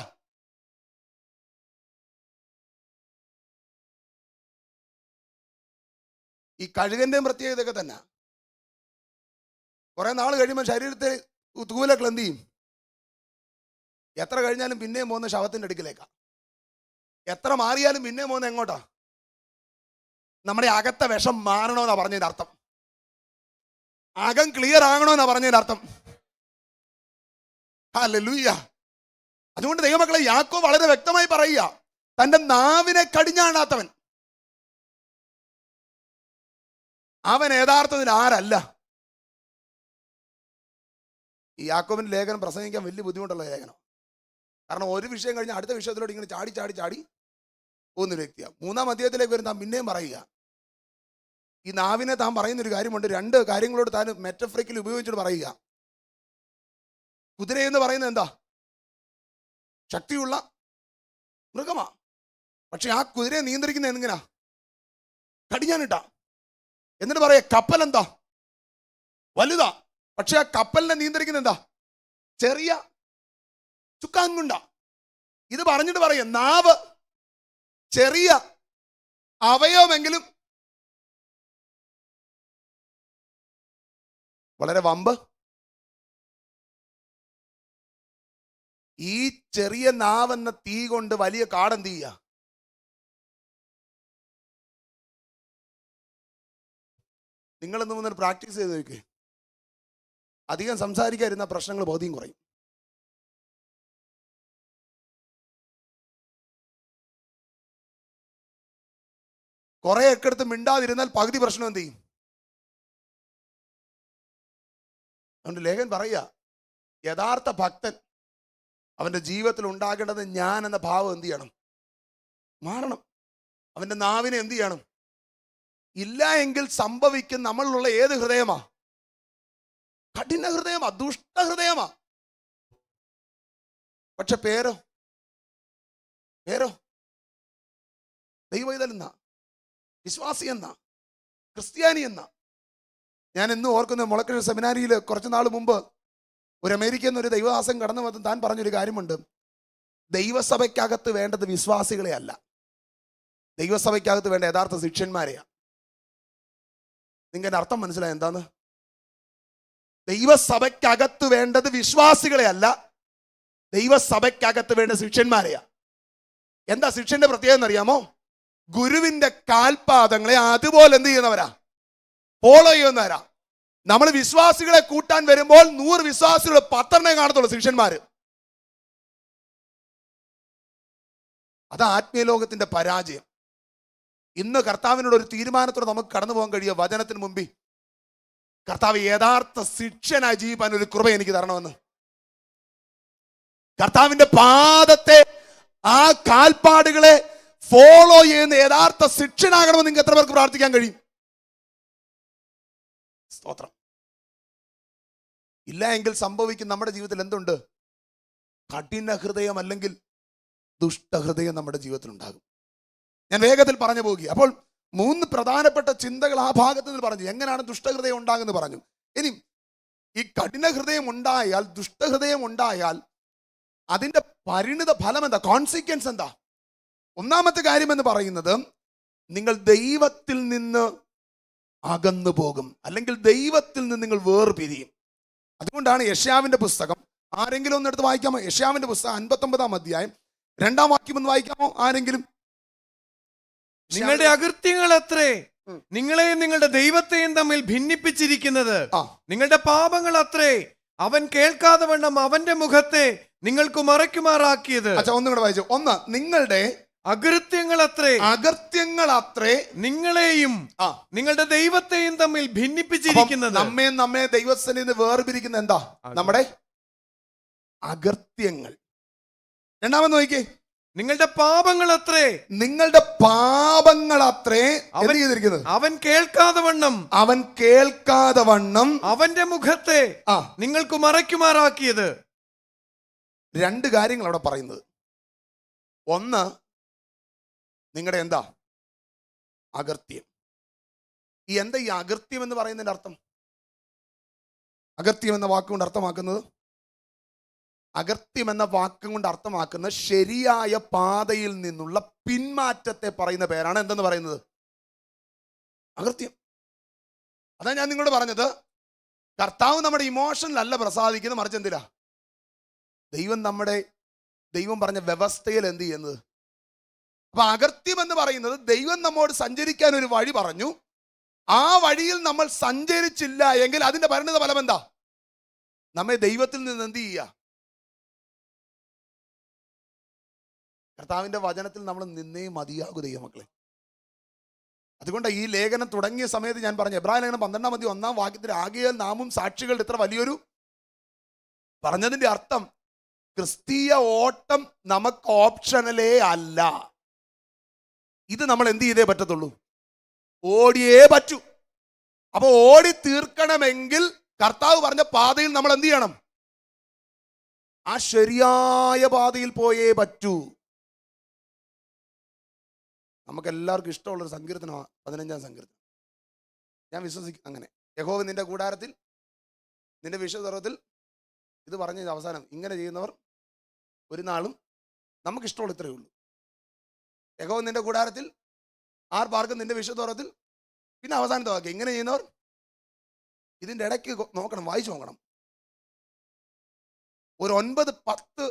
ഈ കഴുകന്റെയും പ്രത്യേകതയൊക്കെ തന്നെ. കുറെ നാൾ കഴിയുമ്പോൾ ശരീരത്തെ തൂലൊക്കെ എന്ത് ചെയ്യും? എത്ര കഴിഞ്ഞാലും പിന്നെയും പോകുന്ന ശവത്തിന്റെ അടുക്കിലേക്കാ. എത്ര മാറിയാലും പിന്നെയും പോകുന്ന എങ്ങോട്ടാ? നമ്മുടെ അകത്തെ വിഷം മാറണമെന്നാ പറഞ്ഞതിന്റെ അർത്ഥം. അകം ക്ലിയർ ആകണമെന്നാ പറഞ്ഞതിന്റെ അർത്ഥം. ഹല്ലേലൂയ. അതുകൊണ്ട് ദൈവമക്കളെ, യാക്കോബ് വളരെ വ്യക്തമായി പറയുക, തന്റെ നാവിനെ കടിഞ്ഞാടാത്തവൻ അവൻ യഥാർത്ഥത്തിൽ ആരല്ല. ഈ യാക്കോബിന്റെ ലേഖനം പ്രസംഗിക്കാൻ വലിയ ബുദ്ധിമുട്ടുള്ള ലേഖനം. കാരണം ഒരു വിഷയം കഴിഞ്ഞാൽ അടുത്ത വിഷയത്തിലോട്ട് ഇങ്ങനെ ചാടി ചാടി ചാടി പോകുന്നൊരു വ്യക്തിയാണ്. 3-ാം അധ്യായത്തിലേക്ക് വരും താൻ പിന്നെയും പറയുക, ഈ നാവിനെ താൻ പറയുന്നൊരു കാര്യമുണ്ട്. 2 കാര്യങ്ങളോട് താൻ മെറ്റഫറിക്കൽ ഉപയോഗിച്ചിട്ട് പറയുക. കുതിര എന്ന് പറയുന്നത് എന്താ? ശക്തിയുള്ള മൃഗമാ. പക്ഷെ ആ കുതിരയെ നിയന്ത്രിക്കുന്നത് എങ്ങനാ? കടിഞ്ഞാനിട്ടാ. എന്നിട്ട് പറയാ കപ്പൽ എന്താ? വലുതാ. പക്ഷെ ആ കപ്പലിനെ നിയന്ത്രിക്കുന്നത് എന്താ? ചെറിയ ചുക്കാൻകുണ്ട. ഇത് പറഞ്ഞിട്ട് പറയാം നാവ് ചെറിയ അവയവമെങ്കിലും വളരെ വമ്പ്. ഈ ചെറിയ നാവെന്ന തീ കൊണ്ട് വലിയ കാടെന്ത് ചെയ്യുക? നിങ്ങളെന്ന് വന്നിട്ട് പ്രാക്ടീസ് ചെയ്ത് നോക്ക്. അധികം സംസാരിക്കാതിരുന്ന പ്രശ്നങ്ങൾ ബോധ്യം കുറയും. കുറെ ഒക്കെ എടുത്ത് മിണ്ടാതിരുന്നാൽ പകുതി പ്രശ്നം എന്ത് ചെയ്യും? അതുകൊണ്ട് ലേഖൻ പറയുക, യഥാർത്ഥ ഭക്തൻ അവന്റെ ജീവിതത്തിൽ ഉണ്ടാകേണ്ടത് ഞാൻ എന്ന ഭാവം എന്ത് ചെയ്യണം? മാറണം. അവന്റെ നാവിനെ എന്ത് ചെയ്യണം? ഇല്ല എങ്കിൽ സംഭവിക്കും നമ്മളിലുള്ള ഏത് ഹൃദയമാ? കഠിന ഹൃദയമാ, ദുഷ്ട ഹൃദയമാ. പക്ഷെ പേരോ ദൈവവേദന, വിശ്വാസി എന്ന, ക്രിസ്ത്യാനി എന്ന. ഞാൻ ഇന്ന് ഓർക്കുന്ന മുളക്കഴ സെമിനാരിയിൽ കുറച്ച് നാൾ മുമ്പ് ഒരു അമേരിക്കൻ ഒരു ദൈവദാസൻ കടന്നു വന്ന് താൻ പറഞ്ഞൊരു കാര്യമുണ്ട്. ദൈവസഭയ്ക്കകത്ത് വേണ്ടത് വിശ്വാസികളെ അല്ല, ദൈവസഭയ്ക്കകത്ത് വേണ്ട യഥാർത്ഥ ശിഷ്യന്മാരെയാണ്. നിങ്ങൾക്ക് അർത്ഥം മനസ്സിലായി എന്താന്ന്? ദൈവസഭയ്ക്കകത്ത് വേണ്ടത് വിശ്വാസികളെ അല്ല, ദൈവസഭയ്ക്കകത്ത് വേണ്ട ശിഷ്യന്മാരെയാ. എന്താ ശിഷ്യന്റെ പ്രത്യേകത എന്നറിയാമോ? ഗുരുവിന്റെ കാൽപാദങ്ങളെ അതുപോലെ എന്ത് ചെയ്യുന്നവരാ? ഫോളോ ചെയ്യുന്നവരാ. നമ്മൾ വിശ്വാസികളെ കൂട്ടാൻ വരുമ്പോൾ 100 വിശ്വാസികൾ 10 കാണത്തുള്ളൂ ശിഷ്യന്മാര്. അത് ആത്മീയ ലോകത്തിന്റെ പരാജയം. ഇന്ന് കർത്താവിനോട് ഒരു തീരുമാനത്തോടെ നമുക്ക് കടന്നു പോകാൻ കഴിയുക, വചനത്തിന് മുമ്പിൽ കർത്താവ് യഥാർത്ഥ ശിഷ്യനായി ജീവിക്കാൻ ഒരു കൃപ എനിക്ക് തരണമെന്ന്. കർത്താവിന്റെ പാദത്തെ, ആ കാൽപ്പാടുകളെ ഫോളോ ചെയ്യുന്ന യഥാർത്ഥ ശിഷ്യനാകണമെന്ന് നിങ്ങൾക്ക് എത്ര പേർക്ക് പ്രാർത്ഥിക്കാൻ കഴിയും? സ്തോത്രം. ഇല്ല എങ്കിൽ സംഭവിക്കും നമ്മുടെ ജീവിതത്തിൽ എന്തുണ്ട്? കഠിന ഹൃദയം അല്ലെങ്കിൽ ദുഷ്ടഹൃദയം നമ്മുടെ ജീവിതത്തിൽ ഉണ്ടാകും. ഞാൻ വേഗത്തിൽ പറഞ്ഞു പോകുക. അപ്പോൾ 3 പ്രധാനപ്പെട്ട ചിന്തകൾ ആ ഭാഗത്ത് നിന്ന് പറഞ്ഞു. എങ്ങനെയാണ് ദുഷ്ടഹൃദയം ഉണ്ടാകുന്നത് പറഞ്ഞു. ഇനി ഈ കഠിന ഹൃദയം ഉണ്ടായാൽ, ദുഷ്ടഹൃദയം ഉണ്ടായാൽ അതിന്റെ പരിണിത ഫലം എന്താ? കോൺസിക്വൻസ് എന്താ? ഒന്നാമത്തെ കാര്യം എന്ന് പറയുന്നത്, നിങ്ങൾ ദൈവത്തിൽ നിന്ന് അകന്നു പോകും, അല്ലെങ്കിൽ ദൈവത്തിൽ നിന്ന് നിങ്ങൾ വേർപിരിയും. അതുകൊണ്ടാണ് യെശയ്യാവിന്റെ പുസ്തകം, ആരെങ്കിലും ഒന്ന് എടുത്ത് വായിക്കാമോ? യെശയ്യാവിന്റെ പുസ്തകം 59-ാം അധ്യായം 2-ാം വാക്യം ഒന്ന് വായിക്കാമോ ആരെങ്കിലും? നിങ്ങളുടെ അകൃത്യങ്ങൾ അത്രേ നിങ്ങളെയും നിങ്ങളുടെ ദൈവത്തെയും തമ്മിൽ ഭിന്നിപ്പിച്ചിരിക്കുന്നത്. നിങ്ങളുടെ പാപങ്ങൾ അത്രേ അവൻ കേൾക്കാതെ വണ്ണം അവന്റെ മുഖത്തെ നിങ്ങൾക്ക് മറയ്ക്കുമാറാക്കിയത്. ഒന്നുകൂടെ വായിച്ചു. 1, നിങ്ങളുടെ അകൃത്യങ്ങൾ അത്രേ നിങ്ങളെയും നിങ്ങളുടെ ദൈവത്തെയും തമ്മിൽ ഭിന്നിപ്പിച്ചിരിക്കുന്നത്. നമ്മെ ദൈവത്തിൽ നിന്ന് വേർപിരിക്കുന്ന എന്താ? നമ്മുടെ അകൃത്യങ്ങൾ. രണ്ടാമത് നോക്കിക്കേ, നിങ്ങളുടെ പാപങ്ങൾ അത്രേ എന്ത് ചെയ്തിരിക്കുന്നത്? അവൻ കേൾക്കാതെ വണ്ണം അവന്റെ മുഖത്തെ നിങ്ങൾക്ക് മറയ്ക്കുമാറാക്കിയത്. 2 കാര്യങ്ങൾ അവിടെ പറയുന്നത്. 1, നിങ്ങളുടെ എന്താ? അകൃത്യം. ഈ അകൃത്യം എന്ന് പറയുന്നതിന്റെ അർത്ഥം? അകൃത്യം എന്ന വാക്കുകൊണ്ട് അർത്ഥമാക്കുന്നത്, അകൃത്യം എന്ന വാക്കും കൊണ്ട് അർത്ഥമാക്കുന്നത് ശരിയായ പാതയിൽ നിന്നുള്ള പിന്മാറ്റത്തെ പറയുന്ന പേരാണ് എന്തെന്ന് പറയുന്നത്? അകൃത്യം. അതാ ഞാൻ നിങ്ങളോട് പറഞ്ഞത്, കർത്താവ് നമ്മുടെ ഇമോഷനിലല്ല പ്രസാദിക്കുന്നത്, മറിച്ച് എന്തിലാ? ദൈവം പറഞ്ഞ വ്യവസ്ഥയിൽ എന്ത് ചെയ്യുന്നത്? അപ്പൊ അകൃത്യം എന്ന് പറയുന്നത്, ദൈവം നമ്മോട് സഞ്ചരിക്കാൻ ഒരു വഴി പറഞ്ഞു, ആ വഴിയിൽ നമ്മൾ സഞ്ചരിച്ചില്ല എങ്കിൽ അതിന്റെ പരിണിത ഫലം എന്താ? നമ്മെ ദൈവത്തിൽ നിന്ന് എന്ത് ചെയ്യുക? കർത്താവിന്റെ വചനത്തിൽ നമ്മൾ നിന്നേ മതിയാകൂ ദൈവമക്കളെ. അതുകൊണ്ട് ഈ ലേഖനം തുടങ്ങിയ സമയത്ത് ഞാൻ പറഞ്ഞു, എബ്രായ ലേഖനം 12-ാം അധ്യായം 1-ാം വാക്യത്തിൽ ആകയാൽ നാമും സാക്ഷികളുടെ ഇത്ര വലിയൊരു, പറഞ്ഞതിന്റെ അർത്ഥം ക്രിസ്തീയ ഓട്ടം നമുക്ക് ഓപ്ഷണലേ അല്ല. ഇത് നമ്മൾ എന്ത് ചെയ്തേ പറ്റത്തുള്ളൂ? ഓടിയേ പറ്റൂ. അപ്പൊ ഓടി തീർക്കണമെങ്കിൽ കർത്താവ് പറഞ്ഞ പാതയിൽ നമ്മൾ എന്ത് ചെയ്യണം? ആ ശരിയായ പാതയിൽ പോയേ പറ്റൂ. നമുക്ക് എല്ലാവർക്കും ഇഷ്ടമുള്ളൊരു സങ്കീർത്തനമാണ് 15-ാം സങ്കീർത്തനം. ഞാൻ വിശ്വസിക്കും അങ്ങനെ. യഹോവ നിന്റെ കൂടാരത്തിൽ, നിന്റെ വിശുദ്ധത്തിൽ, ഇത് പറഞ്ഞ അവസാനം, ഇങ്ങനെ ചെയ്യുന്നവർ ഒരു നാളും, നമുക്കിഷ്ടമുള്ള ഇത്രയേ ഉള്ളൂ. യഹോവ നിന്റെ കൂടാരത്തിൽ, ആർ പാർക്കും നിന്റെ വിശുദ്ധത്തിൽ, പിന്നെ അവസാനത്തെ വാക്യം, ഇങ്ങനെ ചെയ്യുന്നവർ. ഇതിൻ്റെ ഇടയ്ക്ക് നോക്കണം, വായിച്ചു നോക്കണം. ഒരു 9-10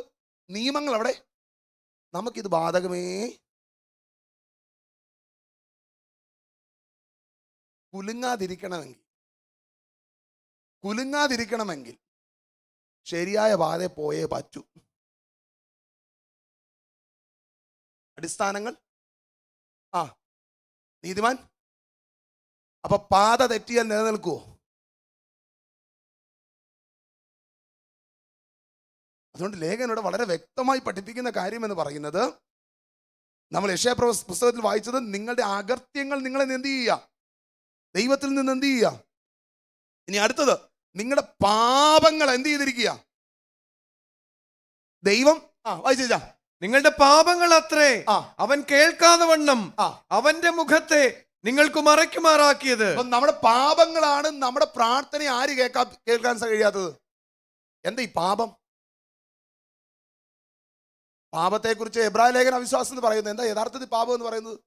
നിയമങ്ങൾ അവിടെ. നമുക്കിത് ബാധകമേ. കുലുങ്ങാതിരിക്കണമെങ്കിൽ ശരിയായ പാത പോയേ പറ്റൂ. അടിസ്ഥാനങ്ങൾ നീതിമാൻ. അപ്പൊ പാത തെറ്റിയാൽ നിലനിൽക്കുവോ? അതുകൊണ്ട് ലേഖനോട് വളരെ വ്യക്തമായി പഠിപ്പിക്കുന്ന കാര്യം എന്ന് പറയുന്നത്, നമ്മൾ യെശയ്യാ പുസ്തകത്തിൽ വായിച്ചത്, നിങ്ങളുടെ അകൃത്യങ്ങൾ നിങ്ങളെ എന്ത് ചെയ്യുക? ദൈവത്തിൽ നിന്ന് എന്ത് ചെയ്യുക? ഇനി അടുത്തത്, നിങ്ങളുടെ പാപങ്ങൾ എന്ത് ചെയ്തിരിക്കുക? ദൈവം വായിച്ചാ, നിങ്ങളുടെ പാപങ്ങൾ അത്രേ അവൻ കേൾക്കാതെ വണ്ണം അവന്റെ മുഖത്തെ നിങ്ങൾക്ക് മറയ്ക്കുമാറാക്കിയത്. നമ്മുടെ പാപങ്ങളാണ് നമ്മുടെ പ്രാർത്ഥനയെ ആര് കേൾക്കാൻ കഴിയാത്തത്? എന്താ ഈ പാപം? പാപത്തെക്കുറിച്ച് എബ്രായ ലേഖന അവിശ്വാസം എന്ന് പറയുന്നത് എന്താ? യഥാർത്ഥത്തിൽ പാപം എന്ന് പറയുന്നത്,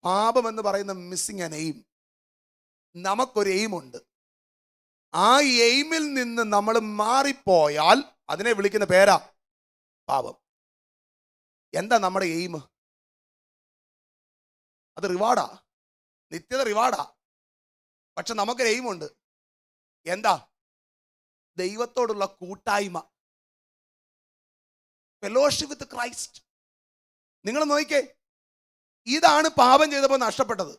പാപം എന്ന് പറയുന്ന മിസ്സിങ് ആൻ എയിം. നമുക്കൊരു എയിമുണ്ട്. ആ എയിമിൽ നിന്ന് നമ്മൾ മാറിപ്പോയാൽ അതിനെ വിളിക്കുന്ന പേരാ പാപം. എന്താ നമ്മുടെ എയിം? അത് റിവാർഡാ, നിത്യത റിവാർഡാ. പക്ഷെ നമുക്കൊരു എയിമുണ്ട്. എന്താ? ദൈവത്തോടുള്ള കൂട്ടായ്മ, ഫെലോഷിപ്പ് വിത്ത് ക്രൈസ്റ്റ്. നിങ്ങൾ നോക്കിക്കേ, ഇതാണ് പാപം ചെയ്തപ്പോൾ നഷ്ടപ്പെട്ടത്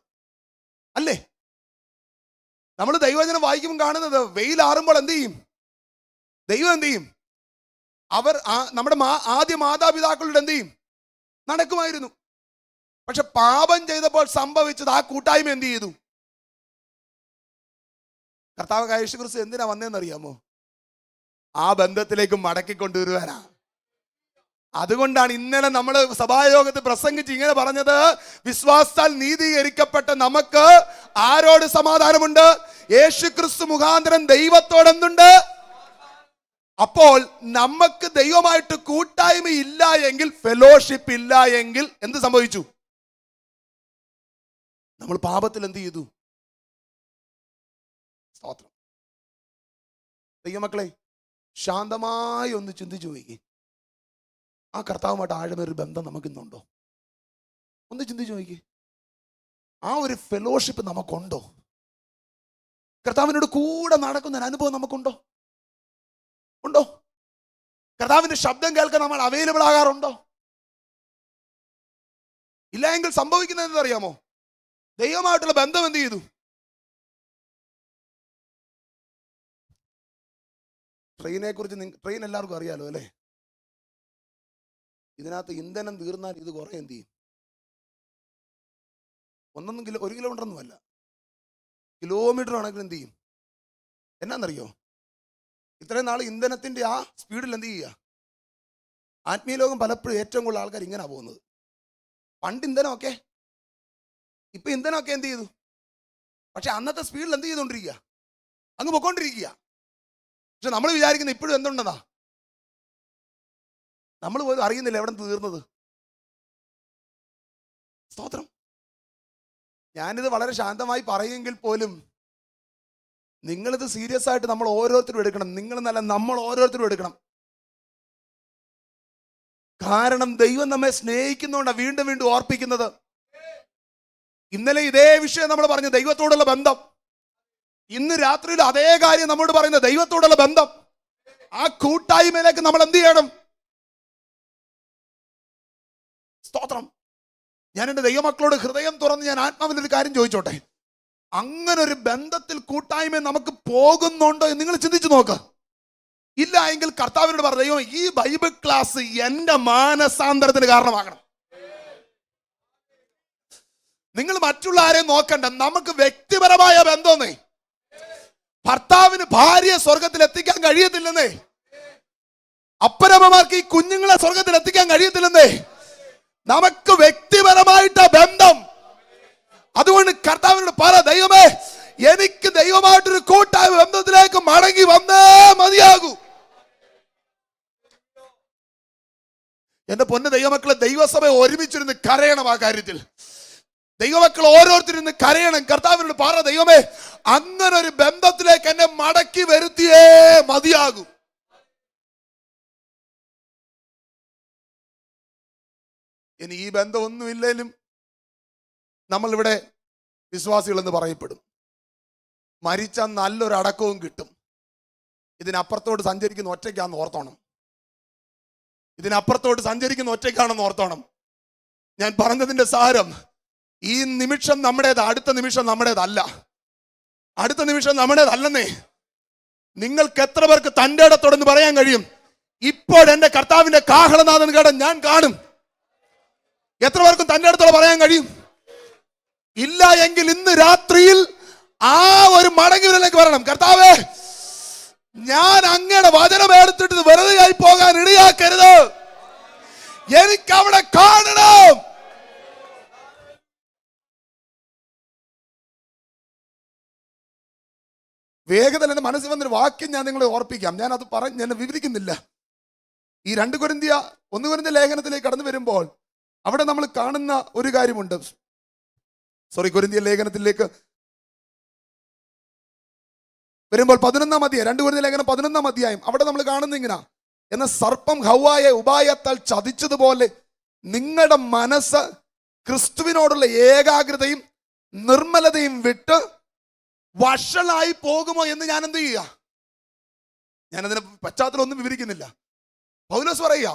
അല്ലേ? നമ്മൾ ദൈവവചനം വായിക്കുമ്പോൾ കാണുന്നത്, വെയിലാറുമ്പോൾ എന്ത് ചെയ്യും ദൈവം? എന്ത് ചെയ്യും? അവർ നമ്മുടെ ആദ്യ മാതാപിതാക്കളുടെ എന്ത് ചെയ്യും? നടക്കുമായിരുന്നു. പക്ഷെ പാപം ചെയ്തപ്പോൾ സംഭവിച്ചത്, ആ കൂട്ടായ്മ എന്ത് ചെയ്തു? കർത്താവ് യേശുക്രിസ്തു എന്തിനാ വന്നതെന്ന് അറിയാമോ? ആ ബന്ധത്തിലേക്ക് മടക്കിക്കൊണ്ടുവരുവാനാ. അതുകൊണ്ടാണ് ഇന്നലെ നമ്മൾ സഭായോഗത്തിൽ പ്രസംഗിച്ച് ഇങ്ങനെ പറഞ്ഞത്, വിശ്വാസത്താൽ നീതീകരിക്കപ്പെട്ട നമുക്ക് ആരോട് സമാധാനമുണ്ട്? യേശുക്രിസ്തു മുഖാന്തരം ദൈവത്തോടെന്തുണ്ട്? അപ്പോൾ നമുക്ക് ദൈവമായിട്ട് കൂട്ടായ്മ ഇല്ല എങ്കിൽ, ഫെലോഷിപ്പ് ഇല്ല എങ്കിൽ എന്ത് സംഭവിച്ചു? നമ്മൾ പാപത്തിൽ എന്ത് ചെയ്തു? സ്തോത്രം. ദൈവമക്കളെ, ശാന്തമായി ഒന്ന് ചിന്തിച്ചു നോക്കി, ആ കർത്താവുമായിട്ട് ആഴമൊരു ബന്ധം നമുക്കിന്നുണ്ടോ? ഒന്ന് ചിന്തിച്ചു നോക്കി. ആ ഒരു ഫെലോഷിപ്പ് നമുക്കുണ്ടോ? കർത്താവിനോട് കൂടെ നടക്കുന്ന അനുഭവം നമുക്കുണ്ടോ? ഉണ്ടോ? കർത്താവിന്റെ ശബ്ദം കേൾക്കാൻ നമ്മൾ അവൈലബിൾ ആകാറുണ്ടോ? ഇല്ല എങ്കിൽ സംഭവിക്കുന്നത് എന്താണെന്നറിയാമോ? ദൈവമായിട്ടുള്ള ബന്ധം എന്ത് ചെയ്തു? ട്രെയിനെ കുറിച്ച്, ട്രെയിൻ എല്ലാവർക്കും അറിയാലോ അല്ലേ? ഇതിനകത്ത് ഇന്ധനം തീർന്നാൽ ഇത് കുറെ എന്ത് ചെയ്യും? 1 കിലോമീറ്റർ ഒന്നുമല്ല, കിലോമീറ്റർ ആണെങ്കിലും എന്ത് ചെയ്യും? എന്നാന്നറിയോ? ഇത്രയും നാൾ ഇന്ധനത്തിന്റെ ആ സ്പീഡിൽ എന്ത് ചെയ്യുക? ആത്മീയ ലോകം പലപ്പോഴും ഏറ്റവും കൂടുതൽ ആൾക്കാർ ഇങ്ങനെ പോകുന്നത്. പണ്ട് ഇന്ധനമൊക്കെ, ഇപ്പൊ ഇന്ധനമൊക്കെ എന്ത് ചെയ്തു? പക്ഷെ അന്നത്തെ സ്പീഡിൽ എന്ത് ചെയ്തുകൊണ്ടിരിക്കുക? അങ്ങ് പൊക്കോണ്ടിരിക്കുക. പക്ഷെ നമ്മൾ വിചാരിക്കുന്നത് ഇപ്പോഴും എന്തുണ്ടെന്നാ? നമ്മൾ പോലും അറിയുന്നില്ല എവിടെ തീർന്നത്. സ്തോത്രം. ഞാനിത് വളരെ ശാന്തമായി പറയുമെങ്കിൽ പോലും നിങ്ങളിത് സീരിയസ് ആയിട്ട് നമ്മൾ ഓരോരുത്തരും എടുക്കണം. നിങ്ങൾ നല്ല നമ്മൾ ഓരോരുത്തരും എടുക്കണം. കാരണം ദൈവം നമ്മെ സ്നേഹിക്കുന്നതുകൊണ്ടാണ് വീണ്ടും വീണ്ടും ഓർപ്പിക്കുന്നത്. ഇന്നലെ ഇതേ വിഷയം നമ്മൾ പറഞ്ഞു, ദൈവത്തോടുള്ള ബന്ധം. ഇന്ന് രാത്രിയിൽ അതേ കാര്യം നമ്മോട് പറയുന്നത്, ദൈവത്തോടുള്ള ബന്ധം. ആ കൂട്ടായ്മയിലേക്ക് നമ്മൾ എന്ത് ചെയ്യണം? സ്തോത്രം. ഞാൻ എൻ്റെ ദൈവമക്കളോട് ഹൃദയം തുറന്ന് ഞാൻ ആത്മാവിലൊരു കാര്യം ചോദിച്ചോട്ടെ. അങ്ങനെ ഒരു ബന്ധത്തിൽ കൂട്ടായ്മ നമുക്ക് പോകുന്നുണ്ടോ എന്ന് നിങ്ങൾ ചിന്തിച്ചു നോക്ക്. ഇല്ല എങ്കിൽ കർത്താവിനോട് പറഞ്ഞ, ദൈവം ഈ ബൈബിൾ ക്ലാസ് എൻ്റെ മാനസാന്തരത്തിന് കാരണമാകണം. നിങ്ങൾ മറ്റുള്ള ആരെയും നോക്കണ്ട, നമുക്ക് വ്യക്തിപരമായ ബന്ധമെന്നേ. ഭർത്താവിന് ഭാര്യയെ സ്വർഗത്തിൽ എത്തിക്കാൻ കഴിയത്തില്ലെന്നേ. അപ്പനമ്മമാർക്ക് ഈ കുഞ്ഞുങ്ങളെ സ്വർഗത്തിൽ എത്തിക്കാൻ കഴിയത്തില്ലെന്നേ. നമുക്ക് വ്യക്തിപരമായിട്ടാ ബന്ധം. അതുകൊണ്ട് കർത്താവിനോട് പറ, ദൈവമേ എനിക്ക് ദൈവമായിട്ടൊരു കൂട്ടായ ബന്ധത്തിലേക്ക് മടങ്ങി വന്നേ മതിയാകൂ. എന്റെ പൊന്ന് ദൈവമക്കളെ, ദൈവസഭ ഒരുമിച്ചിരുന്ന് കരയണം. ആ കാര്യത്തിൽ ദൈവമക്കൾ ഓരോരുത്തരിന്ന് കരയണം. കർത്താവിനോട് പറ, ദൈവമേ അങ്ങനെ ഒരു ബന്ധത്തിലേക്ക് എന്നെ മടക്കി വരുത്തിയേ മതിയാകൂ. ഇനി ഈ ബന്ധമൊന്നുമില്ലേലും നമ്മളിവിടെ വിശ്വാസികൾ എന്ന് പറയപ്പെടും. മരിച്ചാൽ നല്ലൊരു അടക്കവും കിട്ടും. ഇതിനപ്പുറത്തോട്ട് സഞ്ചരിക്കുന്ന ഒറ്റയ്ക്കാണെന്ന് ഓർത്തോണം. ഇതിനപ്പുറത്തോട്ട് സഞ്ചരിക്കുന്ന ഒറ്റയ്ക്കാണെന്ന് ഓർത്തോണം. ഞാൻ പറഞ്ഞതിന്റെ സാരം, ഈ നിമിഷം നമ്മുടേത്, അടുത്ത നിമിഷം നമ്മുടേതല്ല. അടുത്ത നിമിഷം നമ്മുടേതല്ലെന്നേ. നിങ്ങൾക്ക് എത്ര പേർക്ക് തൻ്റെ ഇടത്തോടെന്ന് പറയാൻ കഴിയും, ഇപ്പോൾ എന്റെ കർത്താവിന്റെ കാഹളനാഥൻ കേട്ട ഞാൻ കാണും? എത്ര പേർക്കും തൻ്റെ ഇടത്തോടെ പറയാൻ കഴിയും? ഇല്ല എങ്കിൽ ഇന്ന് രാത്രിയിൽ ആ ഒരു മടങ്ങിലേക്ക് വരണം. കർത്താവേ, ഞാൻ അങ്ങയുടെ വചനം എടുത്തിട്ട് വെറുതെ ആയി പോകാൻ ഇടയാക്കരുത്. എനിക്ക് അവിടെ കാണണം. വേഗത്തിൽ എന്റെ മനസ്സിൽ വന്നൊരു വാക്യം ഞാൻ നിങ്ങളെ ഓർപ്പിക്കാം. ഞാൻ അത് ഞാൻ വിവരിക്കുന്നില്ല. ഈ 2 കൊരിന്ത്യ ലേഖനത്തിലേക്ക് കടന്നു വരുമ്പോൾ അവിടെ നമ്മൾ കാണുന്ന ഒരു കാര്യമുണ്ട്. കൊരിന്ത്യ ലേഖനത്തിലേക്ക് വരുമ്പോൾ 11-ാം അധ്യായം, 2 കൊരിന്ത്യ ലേഖനം 11-ാം അധ്യായം, അവിടെ നമ്മൾ കാണുന്ന ഇങ്ങനെ, എന്ന സർപ്പം ഹവ്വായെ ഉപായത്താൽ ചതിച്ചതുപോലെ നിങ്ങളുടെ മനസ്സ് ക്രിസ്തുവിനോടുള്ള ഏകാഗ്രതയും നിർമ്മലതയും വിട്ട് വഷളായി പോകുമോ എന്ന് ഞാൻ എന്ത് ചെയ്യുക? ഞാനതിന് പശ്ചാത്തലം ഒന്നും വിവരിക്കുന്നില്ല. പൗലോസ് പറയുക,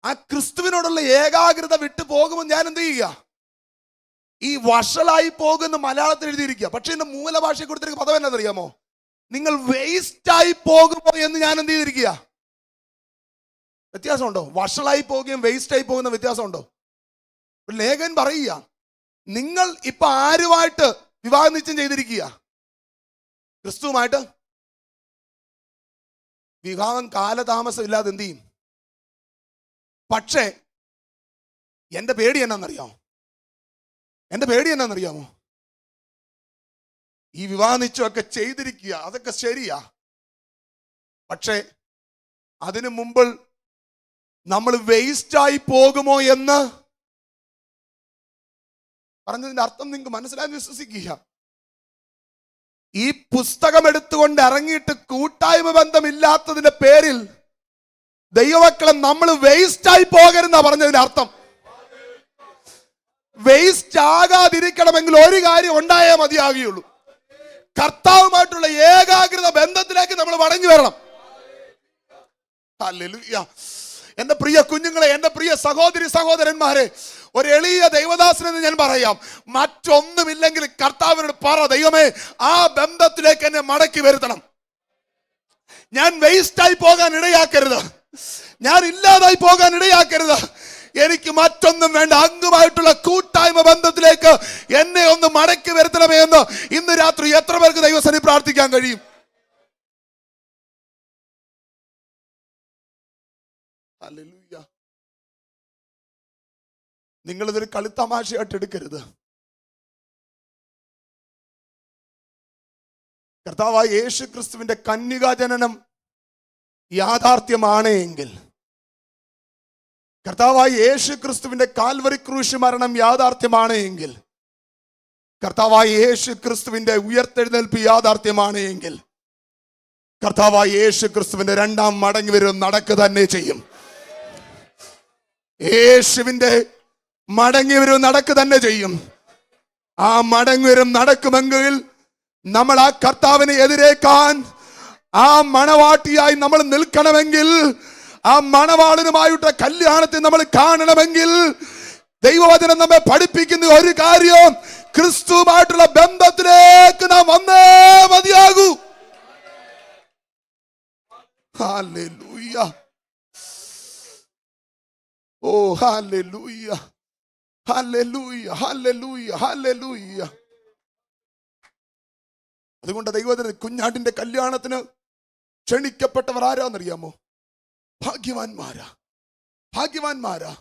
ആ ക്രിസ്തുവിനോടുള്ള ഏകാഗ്രത വിട്ടു പോകുമോ ഞാൻ എന്ത് ചെയ്യുക? ഈ വഷളായി പോകുന്ന മലയാളത്തിൽ എഴുതിയിരിക്കുക. പക്ഷെ എന്റെ മൂലഭാഷയെ കൊടുത്തിരിക്കുന്ന പദം എന്നറിയാമോ? നിങ്ങൾ വേസ്റ്റായി പോകുമോ എന്ന് ഞാൻ എന്ത് ചെയ്തിരിക്കുക? വ്യത്യാസമുണ്ടോ? വഷളായി പോകുകയും വേസ്റ്റായി പോകുന്ന വ്യത്യാസമുണ്ടോ? ലേഖകൻ പറയുക, നിങ്ങൾ ഇപ്പൊ ആരുമായിട്ട് വിവാഹ നിശ്ചയം ചെയ്തിരിക്കുക? ക്രിസ്തുവുമായിട്ട്. വിവാഹം കാലതാമസം ഇല്ലാതെ എന്ത് ചെയ്യും? പക്ഷേ എന്റെ പേടി എന്നാന്നറിയാമോ? ഈ വിവാഹ നിശ്ചയമൊക്കെ ചെയ്തിരിക്കുക, അതൊക്കെ ശരിയാ. പക്ഷേ അതിനു മുമ്പ് നമ്മൾ വേസ്റ്റായി പോകുമോ എന്ന് പറഞ്ഞതിന്റെ അർത്ഥം നിങ്ങൾക്ക് മനസ്സിലായി വിശ്വസിക്കുക. ഈ പുസ്തകം എടുത്തുകൊണ്ട് ഇറങ്ങിയിട്ട് കൂട്ടായ്മ ബന്ധമില്ലാത്തതിന്റെ പേരിൽ ദൈവമക്കളെ നമ്മൾ വേസ്റ്റായി പോകരുതെന്നാ പറഞ്ഞതിന്റെ അർത്ഥം. വേസ്റ്റ് ആകാതിരിക്കണമെങ്കിൽ ഒരു കാര്യം ഉണ്ടായേ മതിയാകുകയുള്ളൂ. കർത്താവുമായിട്ടുള്ള ഏകാഗ്രത ബന്ധത്തിലേക്ക് നമ്മൾ മടങ്ങി വരണം. ഹല്ലേലൂയ. എന്റെ പ്രിയ കുഞ്ഞുങ്ങളെ, എന്റെ പ്രിയ സഹോദരി സഹോദരന്മാരെ, ഒരു എളിയ ദൈവദാസനെന്ന് ഞാൻ പറയാം, മറ്റൊന്നുമില്ലെങ്കിൽ കർത്താവിനോട് പറ, ദൈവമേ ആ ബന്ധത്തിലേക്ക് എന്നെ മടക്കി വരുത്തണം. ഞാൻ വേസ്റ്റായി പോകാൻ ഇടയാക്കരുത്, ഞാൻ ഇല്ലാതായി പോകാൻ ഇടയാക്കരുത്. എനിക്ക് മറ്റൊന്നും വേണ്ട, അങ്ങുമായിട്ടുള്ള കൂട്ടായ്മ ബന്ധത്തിലേക്ക് എന്നെ ഒന്ന് മടക്കി വരുത്തണമേ എന്ന് ഇന്ന് രാത്രി എത്ര പേർക്ക് ദൈവസന്നിധി പ്രാർത്ഥിക്കാൻ കഴിയും? ഹല്ലേലൂയ. നിങ്ങളിതൊരു കളിത്തമാശയായിട്ട് എടുക്കരുത്. കർത്താവായ യേശു ക്രിസ്തുവിന്റെ കന്യകാജനനം യാഥാർത്ഥ്യമാണ് എങ്കിൽ, കർത്താവായ യേശു ക്രിസ്തുവിന്റെ കാൽവരി ക്രൂശ് മരണം യാഥാർത്ഥ്യമാണ് എങ്കിൽ, കർത്താവായ യേശു ക്രിസ്തുവിന്റെ ഉയർത്തെഴുന്നേൽപ്പ് യാഥാർത്ഥ്യമാണ് എങ്കിൽ, കർത്താവായ യേശു ക്രിസ്തുവിന്റെ 2ാം മടങ്ങി വരും നടക്കുക തന്നെ ചെയ്യും. യേശുവിന്റെ മടങ്ങി വരും നടക്കുക തന്നെ ചെയ്യും. ആ മടങ്ങി വരും നടക്കുമെങ്കിൽ നമ്മൾ ആ കർത്താവിനെ എതിരേക്കാൻ, ആ മണവാട്ടിയായി നമ്മൾ നിൽക്കണമെങ്കിൽ, ആ മണവാളനുമായിട്ട് കല്യാണത്തിൽ നമ്മൾ കാണണമെങ്കിൽ, ദൈവവചനം നമ്മെ പഠിപ്പിക്കുന്ന ഒരു കാര്യം, ക്രിസ്തുവുമായിട്ടുള്ള ബന്ധത്തിലേക്ക് നാം വന്നേ മതിയാകൂ. ഹല്ലേലൂയ. ഓ ഹല്ലേലൂയ. Hallelujah, hallelujah, hallelujah. അതുകൊണ്ട് ദൈവത്തിന് കുഞ്ഞാടിന്റെ കല്യാണത്തിന് ക്ഷണിക്കപ്പെട്ടവർ ആരാന്നറിയാമോ? ഭാഗ്യവാന്മാരാ, ഭാഗ്യവാന്മാരാ.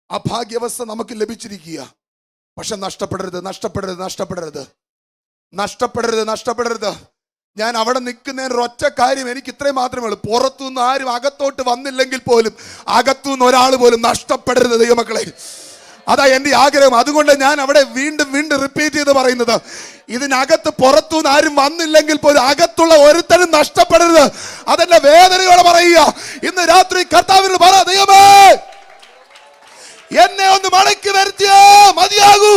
ആ ഭാഗ്യാവസ്ഥ നമുക്ക് ലഭിച്ചിരിക്കുക. പക്ഷെ നഷ്ടപ്പെടരുത്, നഷ്ടപ്പെടരുത്, നഷ്ടപ്പെടരുത്, നഷ്ടപ്പെടരുത്, നഷ്ടപ്പെടരുത്. ഞാൻ അവിടെ നിൽക്കുന്നതിന് ഒറ്റ കാര്യം എനിക്ക് ഇത്രയും മാത്രമേ ഉള്ളൂ. പുറത്തുനിന്ന് ആരും അകത്തോട്ട് വന്നില്ലെങ്കിൽ പോലും അകത്തുനിന്ന് ഒരാൾ പോലും നഷ്ടപ്പെടരുത് ദൈവമക്കളെ. അതാ എൻ്റെ ആഗ്രഹം. അതുകൊണ്ട് ഞാൻ അവിടെ വീണ്ടും വീണ്ടും റിപ്പീറ്റ് ചെയ്ത് പറയുന്നത്, ഇതിനകത്ത് പുറത്തുനിന്ന് ആരും വന്നില്ലെങ്കിൽ പോലും അകത്തുള്ള ഒരുത്തരും നഷ്ടപ്പെടരുത്. അതെന്റെ വേദനയോടെ പറയുക. ഇന്ന് രാത്രി കർത്താവിനോട് പറ, ദൈവമേ എന്നെ ഒന്ന് മടക്കി വരുത്തിയേ മതിയാകൂ.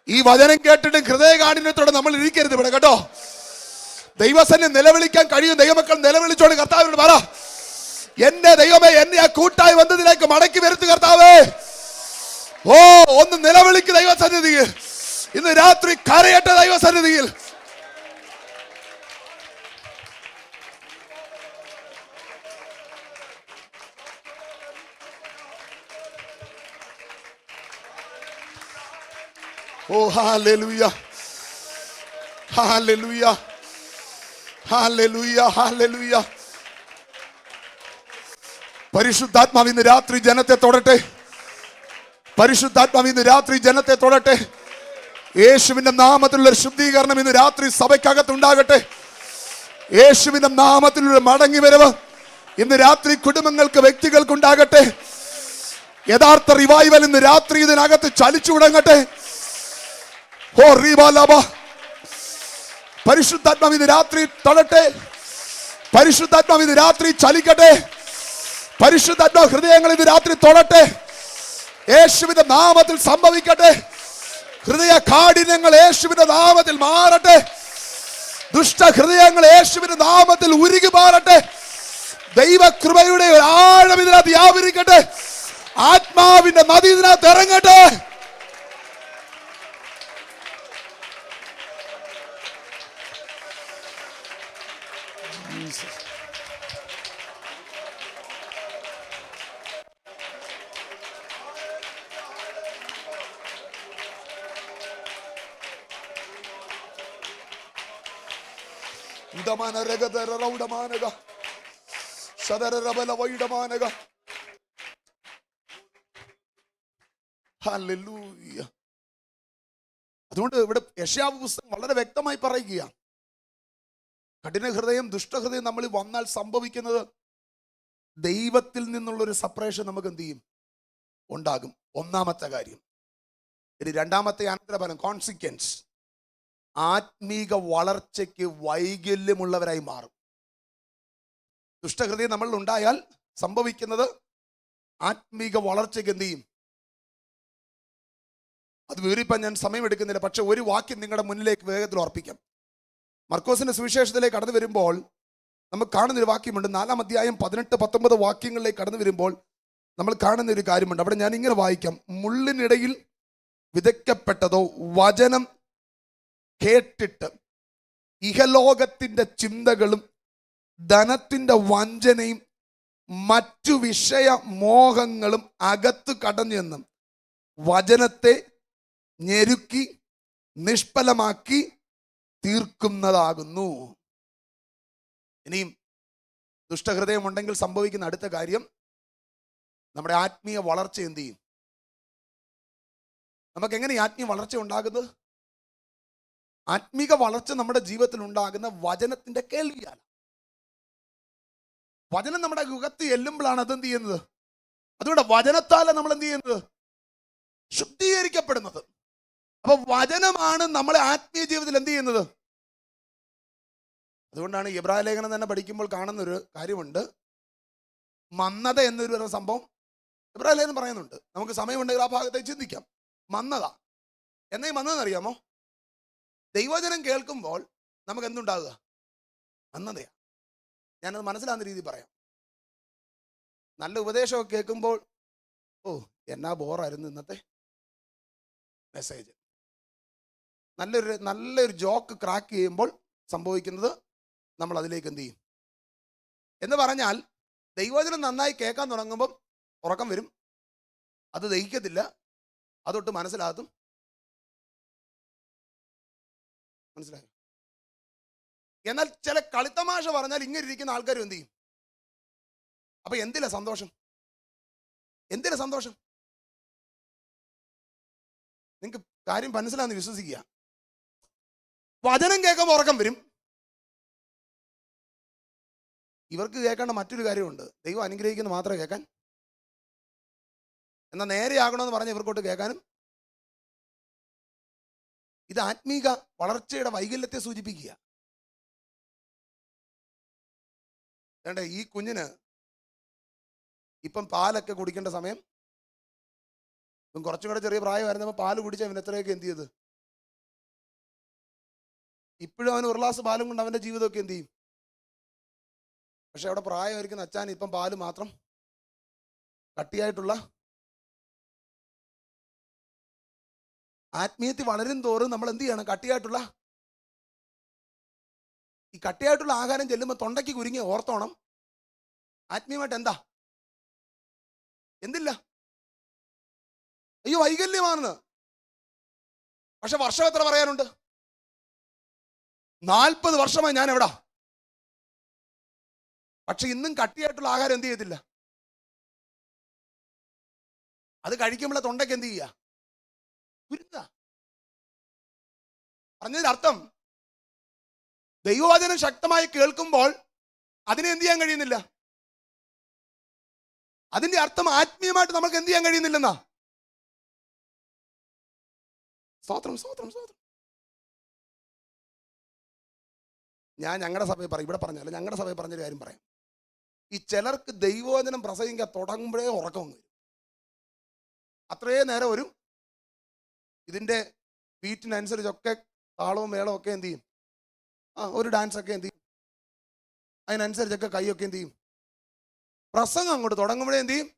ഈ വചനം കേട്ടിട്ട് ഹൃദയകാഠിന്യത്തോടെ നമ്മൾ ഇരിക്കരുത് ഇവിടെ കേട്ടോ. ദൈവസന്നെ നിലവിളിക്കാൻ കഴിയും ദൈവമക്കൾ നിലവിളിച്ചോണ്ട് കർത്താവിനോട് പറ, എന്റെ ദൈവമേ എന്നെ ആ കൂട്ടായി വന്നതിലേക്ക് മടക്കി വരുത്തു കർത്താവേ. ഓ ഒന്ന് നിലവിളിക്ക് ദൈവസന്നിധിയിൽ. ഇന്ന് രാത്രി കരയട്ടെ ദൈവസന്നിധിയിൽ. ഓ ഹല്ലേലൂയ, ഹല്ലേലൂയ, ഹല്ലേലൂയ, ഹല്ലേലൂയ. പരിശുദ്ധാത്മാവ് ഇന്ന് രാത്രി ജനത്തെ തൊടട്ടെ. പരിശുദ്ധാത്മാവ് ഇന്ന് രാത്രി ജനത്തെ തൊടട്ടെ. യേശുവിന്റെ നാമത്തിലുള്ള ശുദ്ധീകരണം ഇന്ന് രാത്രി സഭയ്ക്കകത്തുണ്ടാകട്ടെ. യേശുവിന്റെ നാമത്തിലുള്ള മടങ്ങി വരവ് ഇന്ന് രാത്രി കുടുംബങ്ങൾക്ക്, വ്യക്തികൾക്ക് ഉണ്ടാകട്ടെ. യഥാർത്ഥ റിവൈവൽ ഇന്ന് രാത്രി ഇതിനകത്ത് ചലിച്ചു തുടങ്ങട്ടെ. ഓ റീബാലാബ, പരിശുദ്ധാത്മാവ് ഇന്ന് രാത്രി തൊടട്ടെ. പരിശുദ്ധാത്മാവ് ഇന്ന് രാത്രി ചലിക്കട്ടെ. പരിശുദ്ധാത്മാവ് ഹൃദയങ്ങൾ ഇന്ന് രാത്രി തൊടട്ടെ. യേശുവിന്റെ നാമത്തിൽ സംഭവിക്കട്ടെ. ഹൃദയ കാഠിന്യങ്ങൾ യേശുവിന്റെ നാമത്തിൽ മാറട്ടെ. ദുഷ്ട ഹൃദയങ്ങൾ യേശുവിന്റെ നാമത്തിൽ ഉരുകി മാറട്ടെ. ദൈവകൃപയുടെ ഒരു ആഴം ഇതിനകത്ത് വ്യാപരിക്കട്ടെ. ആത്മാവിന്റെ നദി ഇതിനകത്ത് ഇറങ്ങട്ടെ. അതുകൊണ്ട് ഇവിടെ യെശയ്യാവ് പുസ്തകം വളരെ വ്യക്തമായി പറയുക, കഠിന ഹൃദയം, ദുഷ്ടഹൃദയം നമ്മളിൽ വന്നാൽ സംഭവിക്കുന്നത് ദൈവത്തിൽ നിന്നുള്ളൊരു സെപ്പറേഷൻ നമുക്ക് എന്ത് ചെയ്യും? ഉണ്ടാകും. ഒന്നാമത്തെ കാര്യം. ഇനി രണ്ടാമത്തെ അനന്തരഫലം, കോൺസിക്വൻസ്, ആത്മീക വളർച്ചയ്ക്ക് വൈകല്യമുള്ളവരായി മാറും. ദുഷ്ടഹൃദയം നമ്മളിൽ ഉണ്ടായാൽ സംഭവിക്കുന്നത് ആത്മീക വളർച്ചയ്ക്ക് എന്ത് ചെയ്യും? അത് വിവരിപ്പാൻ ഞാൻ സമയമെടുക്കുന്നില്ല. പക്ഷെ ഒരു വാക്യം നിങ്ങളുടെ മുന്നിലേക്ക് വേഗത്തിൽ ഓർപ്പിക്കാം. മർക്കോസിന്റെ സുവിശേഷത്തിലേക്ക് കടന്നു വരുമ്പോൾ നമുക്ക് കാണുന്നൊരു വാക്യമുണ്ട്. 4-ാം അധ്യായം 18-19 വാക്യങ്ങളിലേക്ക് കടന്നു വരുമ്പോൾ നമ്മൾ കാണുന്ന ഒരു കാര്യമുണ്ട്. അവിടെ ഞാൻ ഇങ്ങനെ വായിക്കാം. മുള്ളിനിടയിൽ വിതയ്ക്കപ്പെട്ടതോ വചനം കേട്ടിട്ട് ഇഹലോകത്തിന്റെ ചിന്തകളും ധനത്തിന്റെ വഞ്ചനയും മറ്റു വിഷയ മോഹങ്ങളും അകത്ത് കടഞ്ഞെന്നും വചനത്തെ ഞെരുക്കി നിഷ്ഫലമാക്കി തീർക്കുന്നതാകുന്നു. ഇനിയും ദുഷ്ടഹൃദയം ഉണ്ടെങ്കിൽ സംഭവിക്കുന്ന അടുത്ത കാര്യം, നമ്മുടെ ആത്മീയ വളർച്ച എന്ത് ചെയ്യും? നമുക്ക് എങ്ങനെ ആത്മീയ വളർച്ച ഉണ്ടാകുന്നത്? ആത്മീക വളർച്ച നമ്മുടെ ജീവിതത്തിൽ ഉണ്ടാകുന്ന വചനത്തിന്റെ കേൾവിയാണ്. വചനം നമ്മുടെ യുഗത്ത് എല്ലുമ്പോഴാണ് അതെന്ത് ചെയ്യുന്നത്. അതുകൊണ്ട് വചനത്താല നമ്മൾ എന്ത് ചെയ്യുന്നത്? ശുദ്ധീകരിക്കപ്പെടുന്നത്. അപ്പൊ വചനമാണ് നമ്മളെ ആത്മീയ ജീവിതത്തിൽ എന്ത് ചെയ്യുന്നത്. അതുകൊണ്ടാണ് എബ്രായ ലേഖനം തന്നെ പഠിക്കുമ്പോൾ കാണുന്ന ഒരു കാര്യമുണ്ട്. മന്നത എന്നൊരു സംഭവം എബ്രായ ലേഖനം പറയുന്നുണ്ട്. നമുക്ക് സമയമുണ്ടെങ്കിൽ ആ ഭാഗത്തേക്ക് ചിന്തിക്കാം. മന്നത എന്നീ മന്നതെന്നറിയാമോ? ദൈവവചനം കേൾക്കുമ്പോൾ നമുക്ക് എന്തുണ്ടാകുക? മന്നതയാ. ഞാനത് മനസ്സിലാകുന്ന രീതി പറയാം. നല്ല ഉപദേശമൊക്കെ കേൾക്കുമ്പോൾ ഓ എന്നാ ബോറായിരുന്നു ഇന്നത്തെ മെസ്സേജ്. നല്ലൊരു ജോക്ക് ക്രാക്ക് ചെയ്യുമ്പോൾ സംഭവിക്കുന്നത് നമ്മൾ അതിലേക്ക് എന്ത് ചെയ്യും എന്ന് പറഞ്ഞാൽ, ദൈവവചനം നന്നായി കേൾക്കാൻ തുടങ്ങുമ്പം ഉറക്കം വരും, അത് ദഹിക്കത്തില്ല, അതൊട്ട് മനസ്സിലാകും. മനസ്സിലായോ? എന്നാൽ ചില കളിത്തമാശ പറഞ്ഞാൽ ഇങ്ങനെ ഇരിക്കുന്ന ആൾക്കാരും എന്ത് ചെയ്യും? അപ്പൊ എന്തിനാ സന്തോഷം? എന്തിനാ സന്തോഷം? നിങ്ങൾക്ക് കാര്യം മനസ്സിലാന്ന് വിശ്വസിക്കുക. വചനം കേൾക്കുമ്പോൾ ഉറക്കം വരും. ഇവർക്ക് കേൾക്കേണ്ട മറ്റൊരു കാര്യമുണ്ട്. ദൈവം അനുഗ്രഹിക്കുന്നത് മാത്രമേ കേൾക്കാൻ, എന്നാൽ നേരെയാകണമെന്ന് പറഞ്ഞ് ഇവർക്കോട്ട് കേൾക്കാനും. ഇത് ആത്മീക വളർച്ചയുടെ വൈകല്യത്തെ സൂചിപ്പിക്കുക. വേണ്ടേ, ഈ കുഞ്ഞിന് ഇപ്പം പാലൊക്കെ കുടിക്കേണ്ട സമയം, ഇപ്പം കുറച്ചും കൂടെ ചെറിയ പ്രായമായിരുന്നപ്പോൾ പാല് കുടിച്ച അവൻ എത്രയൊക്കെ എന്ത് ചെയ്ത്, ഇപ്പോഴും അവൻ ഒരു ഗ്ലാസ് പാലും കൊണ്ട് അവൻ്റെ ജീവിതമൊക്കെ എന്ത് ചെയ്യും. പക്ഷെ അവിടെ പ്രായമായിരിക്കുന്ന അച്ഛൻ ഇപ്പം പാല് മാത്രം കട്ടിയായിട്ടുള്ള, ആത്മീയത്തിൽ വളരും തോറും നമ്മൾ എന്ത് ചെയ്യണം? കട്ടിയായിട്ടുള്ള, ഈ കട്ടിയായിട്ടുള്ള ആഹാരം ചെല്ലുമ്പോൾ തൊണ്ടയ്ക്ക് കുരുങ്ങി ഓർത്തോണം, ആത്മീയമായിട്ട് എന്താ, എന്തില്ല, അയ്യോ വൈകല്യമാണെന്ന്. പക്ഷെ വർഷം എത്ര പറയാനുണ്ട്? 40 വർഷമായി ഞാൻ എവിടാ. പക്ഷെ ഇന്നും കട്ടിയായിട്ടുള്ള ആഹാരം എന്ത് ചെയ്യത്തില്ല. അത് കഴിക്കുമ്പോഴേ തൊണ്ടയ്ക്ക് എന്ത് ചെയ്യുക? കുരുങ്ങ. പറഞ്ഞതിന്റെ അർത്ഥം, ദൈവവചനം ശക്തമായി കേൾക്കുമ്പോൾ അതിനെ എന്ത് ചെയ്യാൻ കഴിയുന്നില്ല. അതിന്റെ അർത്ഥം ആത്മീയമായിട്ട് നമുക്ക് എന്ത് ചെയ്യാൻ കഴിയുന്നില്ലെന്നാ. സ്തോത്രം, സ്തോത്രം, സ്തോത്രം. ഞാൻ ഞങ്ങളുടെ സഭയിൽ പറയും, ഇവിടെ പറഞ്ഞല്ല, ഞങ്ങളുടെ സഭയിൽ പറഞ്ഞൊരു കാര്യം പറയാം. ഈ ചിലർക്ക് ദൈവവചനം പ്രസംഗിക്കാൻ തുടങ്ങുമ്പോഴേ ഉറക്കം വരും. അത്രയും നേരം ഒരു ഇതിൻ്റെ ബീറ്റിനനുസരിച്ചൊക്കെ താളവും മേളവും ഒക്കെ എന്ത് ചെയ്യും, ഒരു ഡാൻസൊക്കെ എന്ത് ചെയ്യും, അതിനനുസരിച്ചൊക്കെ കൈയൊക്കെ എന്ത് ചെയ്യും. പ്രസംഗം അങ്ങോട്ട് തുടങ്ങുമ്പോഴേ എന്ത് ചെയ്യും,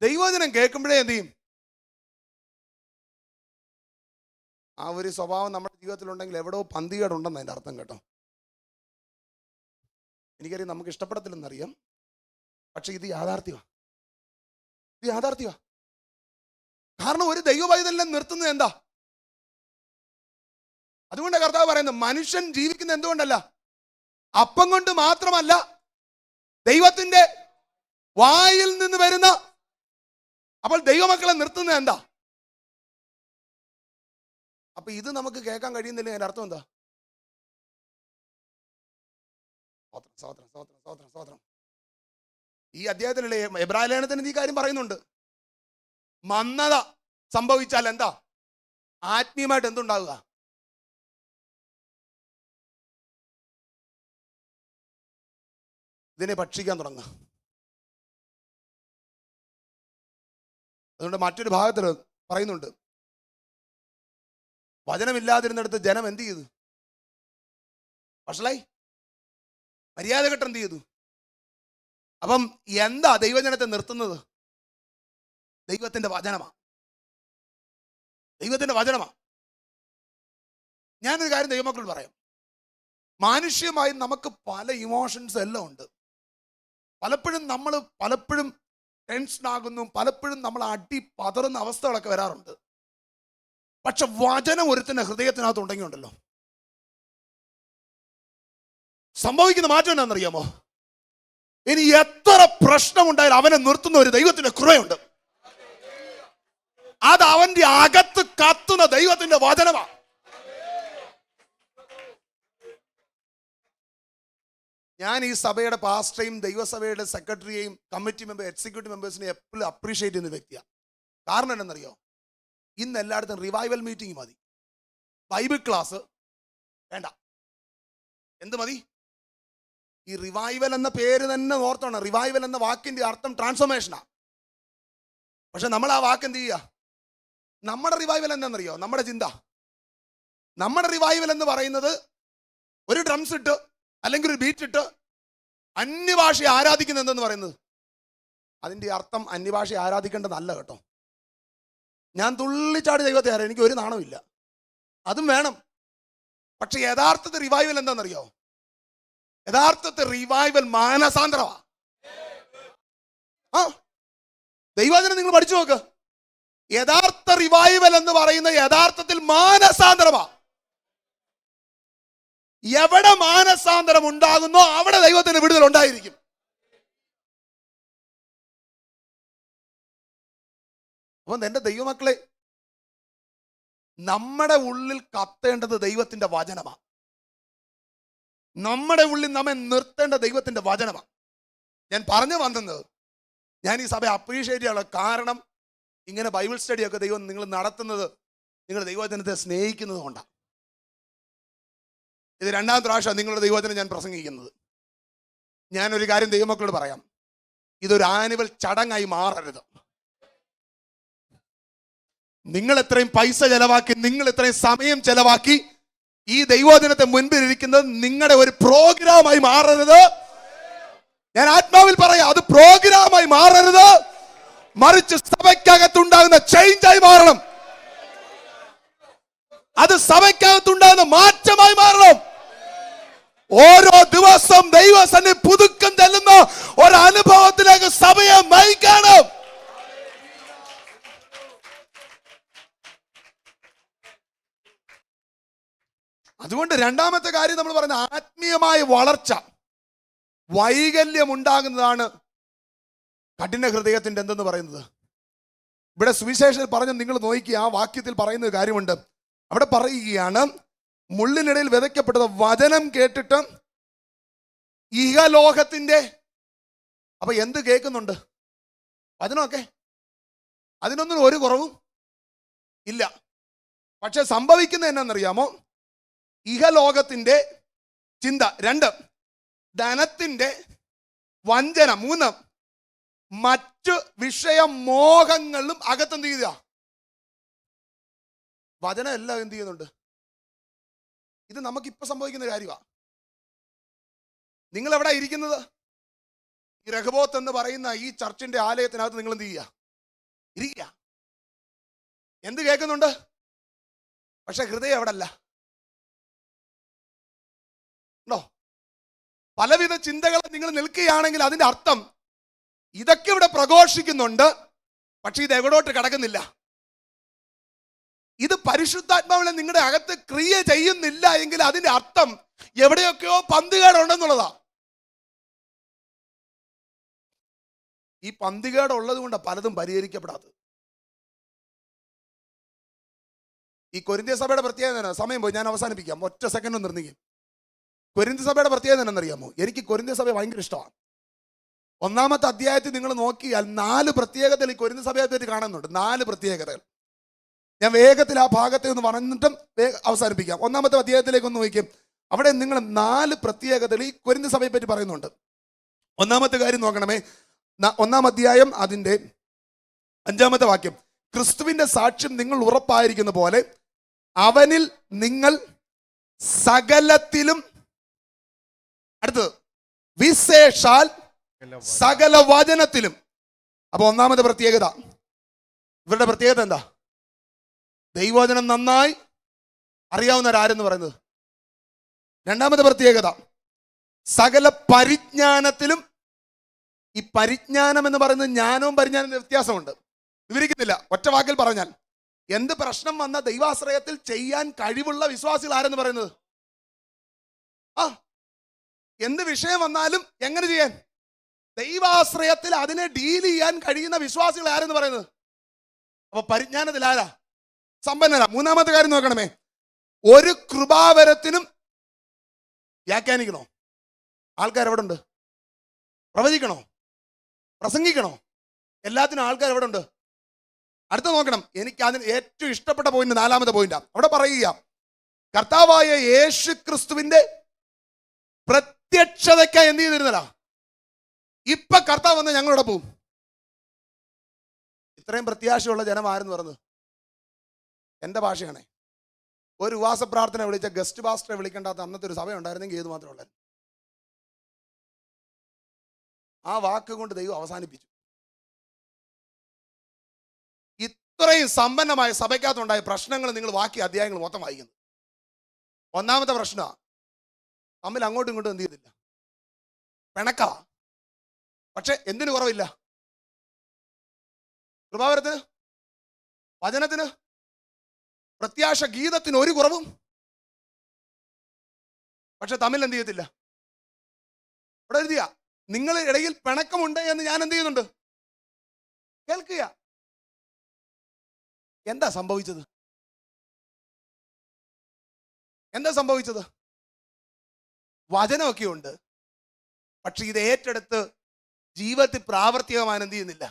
ദൈവവചനം കേൾക്കുമ്പോഴേ എന്ത് ചെയ്യും. ആ ഒരു സ്വഭാവം നമ്മുടെ ജീവിതത്തിലുണ്ടെങ്കിൽ എവിടെയോ പന്തികേടുണ്ടെന്ന് അതിൻ്റെ അർത്ഥം കേട്ടോ. എനിക്കറിയാം നമുക്ക് ഇഷ്ടപ്പെടത്തില്ലെന്നറിയാം, പക്ഷെ ഇത് യാഥാർത്ഥ്യമാണ്. ഇത് യാഥാർത്ഥ്യമാണ്. കാരണം ഒരു ദൈവവൈതലിനെ നിർത്തുന്നത് എന്താ? അതുകൊണ്ട് കർത്താവ് പറയുന്നത്, മനുഷ്യൻ ജീവിക്കുന്ന എന്തുകൊണ്ടല്ല, അപ്പം കൊണ്ട് മാത്രമല്ല, ദൈവത്തിന്റെ വായിൽ നിന്ന് വരുന്ന. അപ്പോൾ ദൈവമക്കളെ നിർത്തുന്നത് എന്താ? അപ്പൊ ഇത് നമുക്ക് കേൾക്കാൻ കഴിയുന്നില്ല. അതിന്റെ അർത്ഥം എന്താ? സ്തോത്രം, സ്തോത്രം, സ്തോത്രം, സ്തോത്രം. ഈ അധ്യായത്തിലുള്ള എബ്രായ ലേഖനത്തിന് ഈ കാര്യം പറയുന്നുണ്ട്. മന്ദത സംഭവിച്ചാൽ എന്താ? ആത്മീയമായിട്ട് എന്തുണ്ടാവുക? ഇതിനെ ഭക്ഷിക്കാൻ തുടങ്ങുക. അതുകൊണ്ട് മറ്റൊരു ഭാഗത്തിൽ പറയുന്നുണ്ട്, വചനമില്ലാതിരുന്നിടത്ത് ജനം എന്ത് ചെയ്തു? വഷളായി, മര്യാദ കെട്ട് എന്ത് ചെയ്തു? അപ്പം എന്താ ദൈവജനത്തെ നിർത്തുന്നത്? ദൈവത്തിന്റെ വചനമാണ്. ദൈവത്തിന്റെ വചനമാണ്. ഞാനൊരു കാര്യം ദൈവമക്കളോട് പറയാം. മാനുഷ്യമായി നമുക്ക് പല ഇമോഷൻസ് എല്ലാം ഉണ്ട്. പലപ്പോഴും നമ്മൾ ടെൻഷനാകുന്നു, പലപ്പോഴും നമ്മൾ അടി പതറുന്ന അവസ്ഥകളൊക്കെ വരാറുണ്ട്. പക്ഷെ വചനം ഒരുത്തിന്റെ ഹൃദയത്തിനകത്ത് ഉണ്ടെങ്കിലുണ്ടല്ലോ, സംഭവിക്കുന്ന മാറ്റം എന്താണെന്നറിയാമോ? ഇനി എത്ര പ്രശ്നമുണ്ടായാലും അവനെ നിർത്തുന്ന ഒരു ദൈവത്തിന്റെ കൃപയുണ്ട്. അത് അവന്റെ അകത്ത് കത്തുന്ന ദൈവത്തിന്റെ വചനമാണ്. ഞാൻ ഈ സഭയുടെ പാസ്റ്ററേയും ദൈവസഭയുടെ സെക്രട്ടറിയെയും കമ്മിറ്റി മെമ്പർ എക്സിക്യൂട്ടീവ് മെമ്പേഴ്സിനെയും എപ്പോഴും അപ്രീഷിയേറ്റ് ചെയ്യുന്ന വ്യക്തിയാണ്. കാരണം എന്താണെന്നറിയോ? ഇന്ന് എല്ലായിടത്തും റിവൈവൽ മീറ്റിംഗ് മതി, ബൈബിൾ ക്ലാസ് വേണ്ട. എന്ത് മതി? ഈ റിവൈവൽ എന്ന പേര് തന്നെ ഓർത്തോണം. റിവൈവൽ എന്ന വാക്കിന്റെ അർത്ഥം ട്രാൻസ്ഫോർമേഷനാണ്. പക്ഷെ നമ്മൾ ആ വാക്ക് എന്ത് ചെയ്യുക? നമ്മുടെ റിവൈവൽ എന്താണെന്നറിയോ? നമ്മുടെ ചിന്ത. നമ്മുടെ റിവൈവൽ എന്ന് പറയുന്നത് ഒരു ഡ്രംസ് ഇട്ട് അല്ലെങ്കിൽ ഒരു ബീറ്റ് ഇട്ട് അന്യഭാഷയെ ആരാധിക്കുന്നത് എന്തെന്ന് പറയുന്നത്. അതിന്റെ അർത്ഥം അന്യഭാഷയെ ആരാധിക്കേണ്ടതല്ല കേട്ടോ. ഞാൻ തുള്ളിച്ചാടി ദൈവത്തെ ആരാ, എനിക്ക് ഒരു നാണമില്ല, അതും വേണം. പക്ഷെ യഥാർത്ഥത്തിൽ റിവൈവൽ എന്താണെന്നറിയോ? യഥാർത്ഥത്തിൽ റിവൈവൽ മാനസാന്തരമാ. ആ ദൈവവചനം നിങ്ങൾ പഠിച്ചു നോക്ക്. യഥാർത്ഥ റിവൈവൽ എന്ന് പറയുന്ന യഥാർത്ഥത്തിൽ മാനസാന്തരമാ. എവിടെ മാനസാന്തരം ഉണ്ടാകുന്നോ അവിടെ ദൈവത്തിന് വിടുതൽ ഉണ്ടായിരിക്കും. അപ്പൊ എന്റെ ദൈവമക്കളെ, നമ്മുടെ ഉള്ളിൽ കത്തേണ്ടത് ദൈവത്തിന്റെ വചനമാണ്. നമ്മുടെ ഉള്ളിൽ നമ്മെ നിർത്തേണ്ട ദൈവത്തിന്റെ വചനമാണ്. ഞാൻ പറഞ്ഞു വന്നത്, ഞാൻ ഈ സഭയെ അപ്രീഷിയേറ്റ് ചെയ്യാനുള്ള കാരണം, ഇങ്ങനെ ബൈബിൾ സ്റ്റഡിയൊക്കെ ദൈവം നിങ്ങൾ നടത്തുന്നത് നിങ്ങൾ ദൈവവചനത്തെ സ്നേഹിക്കുന്നത് കൊണ്ടാണ്. ഇത് രണ്ടാമത്തെ പ്രാവശ്യം നിങ്ങളുടെ ദൈവവചനം ഞാൻ പ്രസംഗിക്കുന്നത്. ഞാനൊരു കാര്യം ദൈവമക്കളോട് പറയാം, ഇതൊരു ആനുവൽ ചടങ്ങായി മാറരുത്. നിങ്ങൾ എത്രയും പൈസ ചെലവാക്കി, നിങ്ങൾ എത്രയും സമയം ചെലവാക്കി ഈ ദൈവവചനത്തെ മുൻപിൽ ഇരിക്കുന്നത് നിങ്ങളുടെ ഒരു പ്രോഗ്രാമായി മാറരുത്. ഞാൻ ആത്മാവിൽ പറയാം, അത് പ്രോഗ്രാമായി മാറരുത്, മറിച്ച് സഭയ്ക്കകത്തുണ്ടാകുന്ന ചേഞ്ചായി മാറണം. അത് സഭയ്ക്കകത്തുണ്ടാകുന്ന മാറ്റമായി മാറണം. ഓരോ ദിവസം ദൈവസന്നിധി പുതുക്കം ചെല്ലുന്ന ഒരു അനുഭവത്തിലേക്ക് സഭയെ നയിക്കണം. അതുകൊണ്ട് രണ്ടാമത്തെ കാര്യം നമ്മൾ പറയുന്ന ആത്മീയമായ വളർച്ച, വൈകല്യം ഉണ്ടാകുന്നതാണ് കഠിന ഹൃദയത്തിന്റെ എന്തെന്ന് പറയുന്നത്. ഇവിടെ സുവിശേഷത്തിൽ പറഞ്ഞ നിങ്ങൾ നോക്കി, ആ വാക്യത്തിൽ പറയുന്ന കാര്യമുണ്ട്. അവിടെ പറയുകയാണ്, മുള്ളിനിടയിൽ വിതയ്ക്കപ്പെട്ടത് വചനം കേട്ടിട്ട് ഇഹലോകത്തിന്റെ, അപ്പൊ എന്ത് കേൾക്കുന്നുണ്ട്? വചനമൊക്കെ, അതിനൊന്നും ഒരു കുറവും ഇല്ല. പക്ഷെ സംഭവിക്കുന്നത് എന്നാണെന്നറിയാമോ? ഇഹലോകത്തിന്റെ ചിന്ത. 2, ധനത്തിന്റെ വഞ്ചന. 3, മറ്റു വിഷയമോഹങ്ങളും അകത്തെന്ത് ചെയ്യുക? വചനം എല്ലാം എന്ത് ചെയ്യുന്നുണ്ട്? ഇത് നമുക്കിപ്പോ സംഭവിക്കുന്ന കാര്യമാണ്. നിങ്ങൾ എവിടെ ഇരിക്കുന്നത്? ഈ രഹബോത്ത് എന്ന് പറയുന്ന ഈ ചർച്ചിന്റെ ആലയത്തിനകത്ത് നിങ്ങൾ എന്ത് ചെയ്യുക? ഇരിക്കുക. എന്ത് കേൾക്കുന്നുണ്ട്? പക്ഷെ ഹൃദയം എവിടെ അല്ല. പലവിധ ചിന്തകൾ നിങ്ങൾ നിൽക്കുകയാണെങ്കിൽ അതിന്റെ അർത്ഥം ഇതൊക്കെ ഇവിടെ പ്രഘോഷിക്കുന്നുണ്ട്, പക്ഷെ ഇത് എവിടോട്ട് കിടക്കുന്നില്ല. ഇത് പരിശുദ്ധാത്മാവിനെ നിങ്ങളുടെ അകത്ത് ക്രിയ ചെയ്യുന്നില്ല എങ്കിൽ അതിന്റെ അർത്ഥം എവിടെയൊക്കെയോ പന്തികേടുണ്ടെന്നുള്ളതാ. ഈ പന്തികേടുള്ളത് കൊണ്ട് പലതും പരിഹരിക്കപ്പെടാത്തത്. ഈ കൊരിന്ത്യ സഭയുടെ പ്രത്യേകത, സമയം പോയി, ഞാൻ അവസാനിപ്പിക്കാം, ഒറ്റ സെക്കൻഡ് നിർന്നിക്കും. കൊരിന്ത്യ സഭയുടെ പ്രത്യേകത എന്നറിയാമോ? എനിക്ക് കൊരിന്ത്യ സഭ ഭയങ്കര ഇഷ്ടമാണ്. 1-ാമത്തെ അധ്യായത്തിൽ നിങ്ങൾ നോക്കിയാൽ 4 പ്രത്യേകതകൾ ഈ കൊരിന്ത്യ സഭയെ പറ്റി കാണുന്നുണ്ട്. 4 പ്രത്യേകതകൾ. ഞാൻ വേഗത്തിൽ ആ ഭാഗത്തെ ഒന്ന് പറഞ്ഞിട്ടും അവസാനിപ്പിക്കാം. 1-ാമത്തെ അധ്യായത്തിലേക്ക് ഒന്ന് നോക്കിയും, അവിടെ നിങ്ങൾ 4 പ്രത്യേകതകൾ ഈ കൊരിന്ത്യ സഭയെ പറ്റി പറയുന്നുണ്ട്. 1-ാമത്തെ കാര്യം നോക്കണമേ. 1-ാം അധ്യായം അതിൻ്റെ 5-ാമത്തെ വാക്യം, ക്രിസ്തുവിന്റെ സാക്ഷ്യം നിങ്ങൾ ഉറപ്പായിരിക്കുന്ന പോലെ അവനിൽ നിങ്ങൾ സകലത്തിലും, അടുത്തത് വിശേഷാൽ സകല വചനത്തിലും. അപ്പൊ 1-ാമത്തെ പ്രത്യേകത, ഇവരുടെ പ്രത്യേകത എന്താ? ദൈവവചനം നന്നായി അറിയാവുന്നവരാരെന്ന് പറയുന്നത്. 2-ാമത്തെ പ്രത്യേകത, സകല പരിജ്ഞാനത്തിലും. ഈ പരിജ്ഞാനം എന്ന് പറയുന്നത് ജ്ഞാനവും പരിജ്ഞാനവും വ്യത്യാസമുണ്ട്. വിവരിക്കുന്നില്ല, ഒറ്റ വാക്കിൽ പറഞ്ഞാൽ, എന്ത് പ്രശ്നം വന്ന ദൈവാശ്രയത്തിൽ ചെയ്യാൻ കഴിവുള്ള വിശ്വാസികൾ ആരെന്ന് പറയുന്നത്? എന്ത് വിഷയം വന്നാലും എങ്ങനെ ചെയ്യാൻ? ദൈവാശ്രയത്തിൽ അതിനെ ഡീൽ ചെയ്യാൻ കഴിയുന്ന വിശ്വാസികൾ ആരെന്ന് പറയുന്നത്? അപ്പൊ പരിജ്ഞാനത്തിൽ ആരാ? സമ്പന്നരാ. 3-ാമത്തെ കാര്യം നോക്കണമേ. ഒരു കൃപാവരത്തിനും വ്യാഖ്യാനിക്കണോ? ആൾക്കാർ എവിടെ ഉണ്ട്? പ്രവചിക്കണോ? പ്രസംഗിക്കണോ? എല്ലാത്തിനും ആൾക്കാർ എവിടെ ഉണ്ട്? അടുത്ത നോക്കണം. എനിക്ക് അതിന് ഏറ്റവും ഇഷ്ടപ്പെട്ട പോയിന്റ് 4-ാമത്തെ പോയിന്റാ. അവിടെ പറയുക, കർത്താവായ യേശു ക്രിസ്തുവിന്റെ പ്രത്യക്ഷതയ്ക്കായി എന്ത് ചെയ്തിരുന്നല്ല? ഇപ്പൊ കർത്താവ് വന്ന് ഞങ്ങളോട് പോവും. ഇത്രയും പ്രത്യാശയുള്ള ജനം ആരെന്ന് പറഞ്ഞത്? എന്റെ ഭാഷയാണേ. ഒരു ഉപവാസ പ്രാർത്ഥന വിളിച്ച ഗസ്റ്റ് പാസ്റ്ററെ വിളിക്കേണ്ടാത്ത അന്നത്തെ ഒരു സഭ ഉണ്ടായിരുന്നെങ്കിൽ ഏത് മാത്രമേ ഉള്ളായിരുന്നു. ആ വാക്ക് കൊണ്ട് ദൈവം അവസാനിപ്പിച്ചു. ഇത്രയും സമ്പന്നമായ സഭയ്ക്കകത്തുണ്ടായ പ്രശ്നങ്ങൾ നിങ്ങൾ ബാക്കി അധ്യായങ്ങൾ മൊത്തം വായിക്കുന്നു. 1-ാമത്തെ പ്രശ്നമാണ്, തമ്മിൽ അങ്ങോട്ടും ഇങ്ങോട്ടും എന്ത് ചെയ്തില്ല, പിണക്കവാ. പക്ഷെ എന്തിനു കുറവില്ല? കൃപാവരത്തിന്, വചനത്തിന്, പ്രത്യാശ ഗീതത്തിന് ഒരു കുറവും. പക്ഷെ തമ്മിൽ എന്ത് ചെയ്യത്തില്ല. ഇവിടെ എഴുതിയ നിങ്ങളുടെ ഇടയിൽ പിണക്കമുണ്ട് എന്ന് ഞാൻ എന്ത് ചെയ്യുന്നുണ്ട്? കേൾക്കുക. എന്താ സംഭവിച്ചത്? എന്താ സംഭവിച്ചത്? വചനമൊക്കെ ഉണ്ട്, പക്ഷെ ഇത് ഏറ്റെടുത്ത് ജീവിതത്തിൽ പ്രാവർത്തികമായി എന്ത് ചെയ്യുന്നില്ല.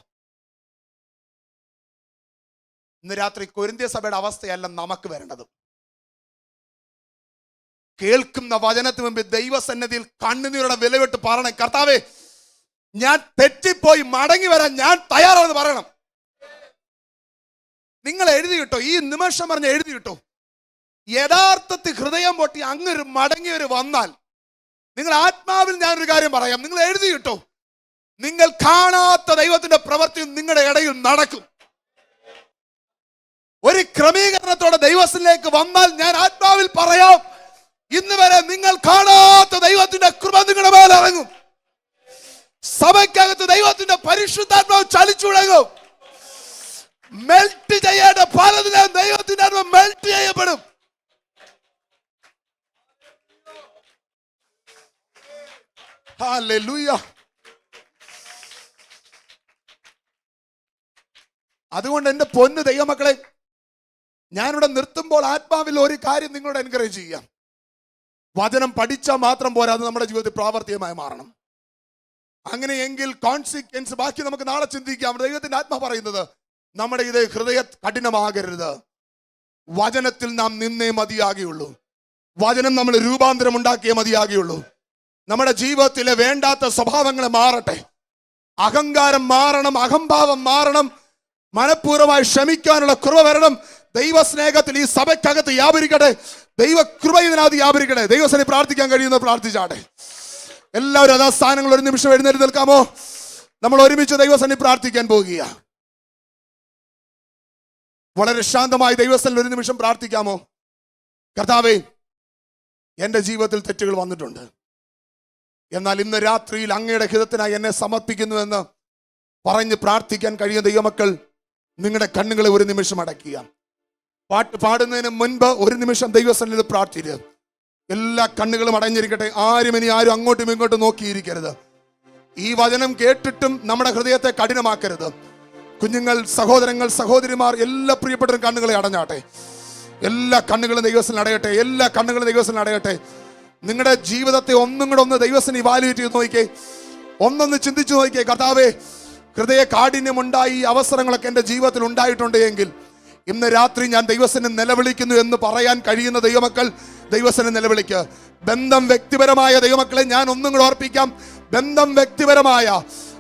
ഇന്ന് രാത്രി കൊരിന്ത്യ സഭയുടെ അവസ്ഥയല്ല നമുക്ക് വരേണ്ടത്. കേൾക്കുന്ന വചനത്തിന് മുമ്പ് ദൈവസന്നിധിയിൽ കണ്ണുനീരുടെ വിലവിട്ട് പറയണം, കർത്താവേ ഞാൻ തെറ്റിപ്പോയി, മടങ്ങി വരാൻ ഞാൻ തയ്യാറാണെന്ന് പറയണം. നിങ്ങൾ എഴുതി കിട്ടോ, ഈ നിമിഷം പറഞ്ഞ എഴുതി കിട്ടോ. യഥാർത്ഥത്തിൽ ഹൃദയം പൊട്ടി അങ്ങൊരു മടങ്ങിയൊരു വന്നാൽ, നിങ്ങൾ ആത്മാവിൽ ഞാനൊരു കാര്യം പറയാം, നിങ്ങൾ എഴുതി കിട്ടോ, നിങ്ങൾ കാണാത്ത ദൈവത്തിന്റെ പ്രവൃത്തി നിങ്ങളുടെ ഇടയിൽ നടക്കും. ഒരു ക്രമീകരണത്തോടെ ദൈവത്തിലേക്ക് വന്നാൽ ഞാൻ ആത്മാവിൽ പറയാം, ഇന്ന് വരെ നിങ്ങൾ കാണാത്ത ദൈവത്തിന്റെ കൃപ നിങ്ങളുടെ മേൽ ഇറങ്ങും. സഭയ്ക്കകത്ത് ദൈവത്തിന്റെ പരിശുദ്ധാത്മാവ് ചലിച്ചു തുടങ്ങും. മെൽറ്റ് ചെയ്യേണ്ട പലതിനും ദൈവത്തിന്റെ ആത്മ മെൽറ്റ് ചെയ്യപ്പെടും. ഹല്ലേലൂയ. അതുകൊണ്ട് എന്റെ പൊന്നു ദൈവമക്കളെ, ഞാനിവിടെ നിർത്തുമ്പോൾ ആത്മാവിൽ ഒരു കാര്യം നിങ്ങളോട് എൻകറേജ് ചെയ്യാം. വചനം പഠിച്ചാൽ മാത്രം പോരാ, അത് നമ്മുടെ ജീവിതത്തിൽ പ്രാവർത്തികമായി മാറണം. അങ്ങനെയെങ്കിൽ കോൺസിക്വൻസ് ബാക്കി നമുക്ക് നാളെ ചിന്തിക്കാം. ദൈവത്തിന്റെ ആത്മാ പറയുന്നത് നമ്മുടെ ഇത് ഹൃദയ കഠിനമാകരുത്. വചനത്തിൽ നാം നിന്നേ മതിയാകുള്ളൂ. വചനം നമ്മൾ രൂപാന്തരം ഉണ്ടാക്കിയേ മതിയാകുള്ളൂ. നമ്മുടെ ജീവിതത്തിലെ വേണ്ടാത്ത സ്വഭാവങ്ങൾ മാറട്ടെ. അഹങ്കാരം മാറണം, അഹംഭാവം മാറണം, മനഃപൂർവ്വമായി ക്ഷമിക്കാനുള്ള കൃപ വരണം. ദൈവസ്നേഹത്തിൽ ഈ സഭയ്ക്കകത്ത് വ്യാപരിക്കട്ടെ. ദൈവ കൃപ ഇതിനകത്ത് വ്യാപരിക്കട്ടെ. ദൈവസനെ പ്രാർത്ഥിക്കാൻ കഴിയുന്ന പ്രാർത്ഥിച്ചാട്ടെ. എല്ലാവരും അതാ സ്ഥാനങ്ങൾ ഒരു നിമിഷം എഴുന്നേറ്റ് നിൽക്കാമോ? നമ്മൾ ഒരുമിച്ച് ദൈവസനെ പ്രാർത്ഥിക്കാൻ പോകുക. വളരെ ശാന്തമായി ദൈവസനിൽ ഒരു നിമിഷം പ്രാർത്ഥിക്കാമോ? കർത്താവേ, എന്റെ ജീവിതത്തിൽ തെറ്റുകൾ വന്നിട്ടുണ്ട്, എന്നാൽ ഇന്ന് രാത്രിയിൽ അങ്ങയുടെ ഹിതത്തിനായി എന്നെ സമർപ്പിക്കുന്നുവെന്ന് പറഞ്ഞ് പ്രാർത്ഥിക്കാൻ കഴിയുന്ന ദൈവമക്കൾ, നിങ്ങളുടെ കണ്ണുകളെ ഒരു നിമിഷം അടയ്ക്കുക. പാട്ട് പാടുന്നതിന് മുൻപ് ഒരു നിമിഷം ദൈവസന്നിധിയിൽ പ്രാർത്ഥിക്കുക. എല്ലാ കണ്ണുകളും അടഞ്ഞിരിക്കട്ടെ. ആരും അങ്ങോട്ടും ഇങ്ങോട്ടും നോക്കിയിരിക്കരുത്. ഈ വചനം കേട്ടിട്ടും നമ്മുടെ ഹൃദയത്തെ കഠിനമാക്കരുത്. കുഞ്ഞുങ്ങൾ, സഹോദരങ്ങൾ, സഹോദരിമാർ, എല്ലാ പ്രിയപ്പെട്ടവരും കണ്ണുകളെ അടഞ്ഞാട്ടെ. എല്ലാ കണ്ണുകളും ദൈവസനിൽ അടയട്ടെ. എല്ലാ കണ്ണുകളും ദൈവസനിൽ അടയട്ടെ. നിങ്ങളുടെ ജീവിതത്തെ ഒന്നും കൂടെ ഒന്ന് ദൈവസനെ ഇവാലുവേറ്റ് ചെയ്ത് നോക്കിക്കേ. ഒന്നൊന്ന് ചിന്തിച്ചു നോക്കിക്കേ. കർത്താവേ, ഹൃദയ കാഠിന്യമുണ്ടായി ഈ അവസരങ്ങളൊക്കെ എൻ്റെ ജീവിതത്തിൽ ഉണ്ടായിട്ടുണ്ട് എങ്കിൽ ഇന്ന് രാത്രി ഞാൻ ദൈവസനെ നിലവിളിക്കുന്നു എന്ന് പറയാൻ കഴിയുന്ന ദൈവമക്കൾ ദൈവസനെ നിലവിളിക്കുക. ബന്ധം വ്യക്തിപരമായ ദൈവമക്കളെ ഞാൻ ഒന്നും കൂടെ ഓർപ്പിക്കാം. ബന്ധം വ്യക്തിപരമായ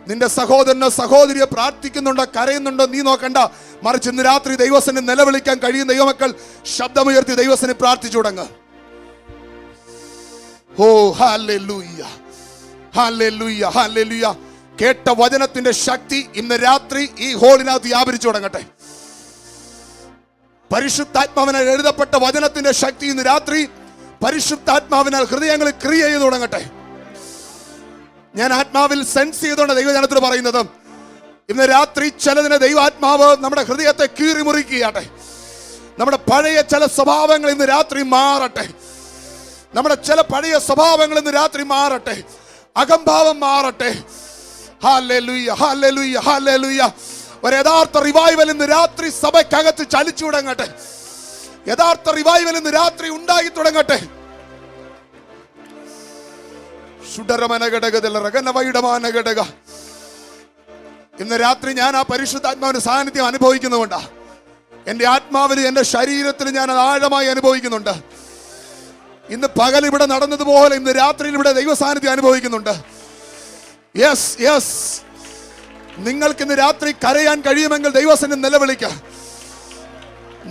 നിന്റെ സഹോദരനോ സഹോദരിയെ പ്രാർത്ഥിക്കുന്നുണ്ടോ കരയുന്നുണ്ടോ നീ നോക്കണ്ട. മറിച്ച് ഇന്ന് രാത്രി ദൈവസനെ നിലവിളിക്കാൻ കഴിയുന്ന ദൈവമക്കൾ ശബ്ദമുയർത്തി ദൈവസനെ പ്രാർത്ഥിച്ചു തുടങ്ങുക. ഓ ഹല്ലേലൂയ, ഹല്ലേലൂയ, ഹല്ലേലൂയ. കേട്ട വചനത്തിന്റെ ശക്തി ഇന്ന് രാത്രി ഈ ഹോളിനകത്ത് വ്യാപരിച്ചു തുടങ്ങട്ടെ. പരിശുദ്ധാത്മാവിനാൽ എഴുതപ്പെട്ട വചനത്തിന്റെ ശക്തി ഇന്ന് രാത്രി പരിശുദ്ധാത്മാവിനാൽ ഹൃദയങ്ങളിൽ ക്രിയ ചെയ്തു തുടങ്ങട്ടെ. ഞാൻ ആത്മാവിൽ സെൻസ് ചെയ്തുകൊണ്ട് ദൈവജനത്തോട് പറയുന്നത്, ഇന്ന് രാത്രി ചിലതിനെ ദൈവാത്മാവ് നമ്മുടെ ഹൃദയത്തെ കീറി മുറിക്കുകയാട്ടെ. നമ്മുടെ പഴയ ചില സ്വഭാവങ്ങൾ ഇന്ന് രാത്രി മാറട്ടെ. നമ്മുടെ ചില പഴയ സ്വഭാവങ്ങൾ ഇന്ന് രാത്രി മാറട്ടെ. അഹംഭാവം മാറട്ടെ. Hallelujah, hallelujah, hallelujah. ഒരു യഥാർത്ഥ റിവൈവൽ ഇന്ന് രാത്രി സഭയ്ക്കകത്ത് ചലിച്ചു തുടങ്ങട്ടെ. യഥാർത്ഥ റിവൈവൽ ഇന്ന് രാത്രി ഉണ്ടായി തുടങ്ങട്ടെ. ഇന്ന് രാത്രി ഞാൻ ആ പരിശുദ്ധാത്മാവിന്റെ സാന്നിധ്യം അനുഭവിക്കുന്നുണ്ട്. എന്റെ ആത്മാവിൽ എന്റെ ശരീരത്തിൽ ഞാൻ അത് ആഴമായി അനുഭവിക്കുന്നുണ്ട്. ഇന്ന് പകൽ ഇവിടെ നടന്നതുപോലെ ഇന്ന് രാത്രിയിൽ ഇവിടെ ദൈവ സാന്നിധ്യം അനുഭവിക്കുന്നുണ്ട്. Yes, yes. നിങ്ങൾക്ക് ഇന്ന് രാത്രി കരയാൻ കഴിയുമെങ്കിൽ ദൈവസന്നിധി നിലവിളിക്കുക.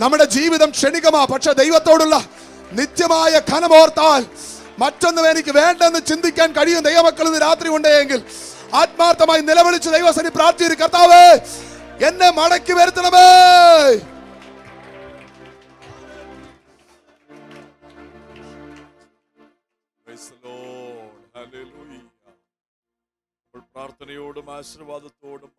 നമ്മുടെ ജീവിതം ക്ഷണികമാ, പക്ഷെ ദൈവത്തോടുള്ള നിത്യമായ ഘനമോർത്താൽ മറ്റൊന്നും എനിക്ക് വേണ്ടെന്ന് ചിന്തിക്കാൻ കഴിയും ദൈവമക്കൾ ഇന്ന് രാത്രി ഉണ്ടെങ്കിൽ ആത്മാർത്ഥമായി നിലവിളിച്ച് ദൈവസന്നിധി പ്രാർത്ഥിച്ചു, കർത്താവേ എന്നെ മടക്കി വരുത്തണമേ. Praise the Lord. Hallelujah. പ്രാർത്ഥനയോടും ആശീർവാദത്തോടും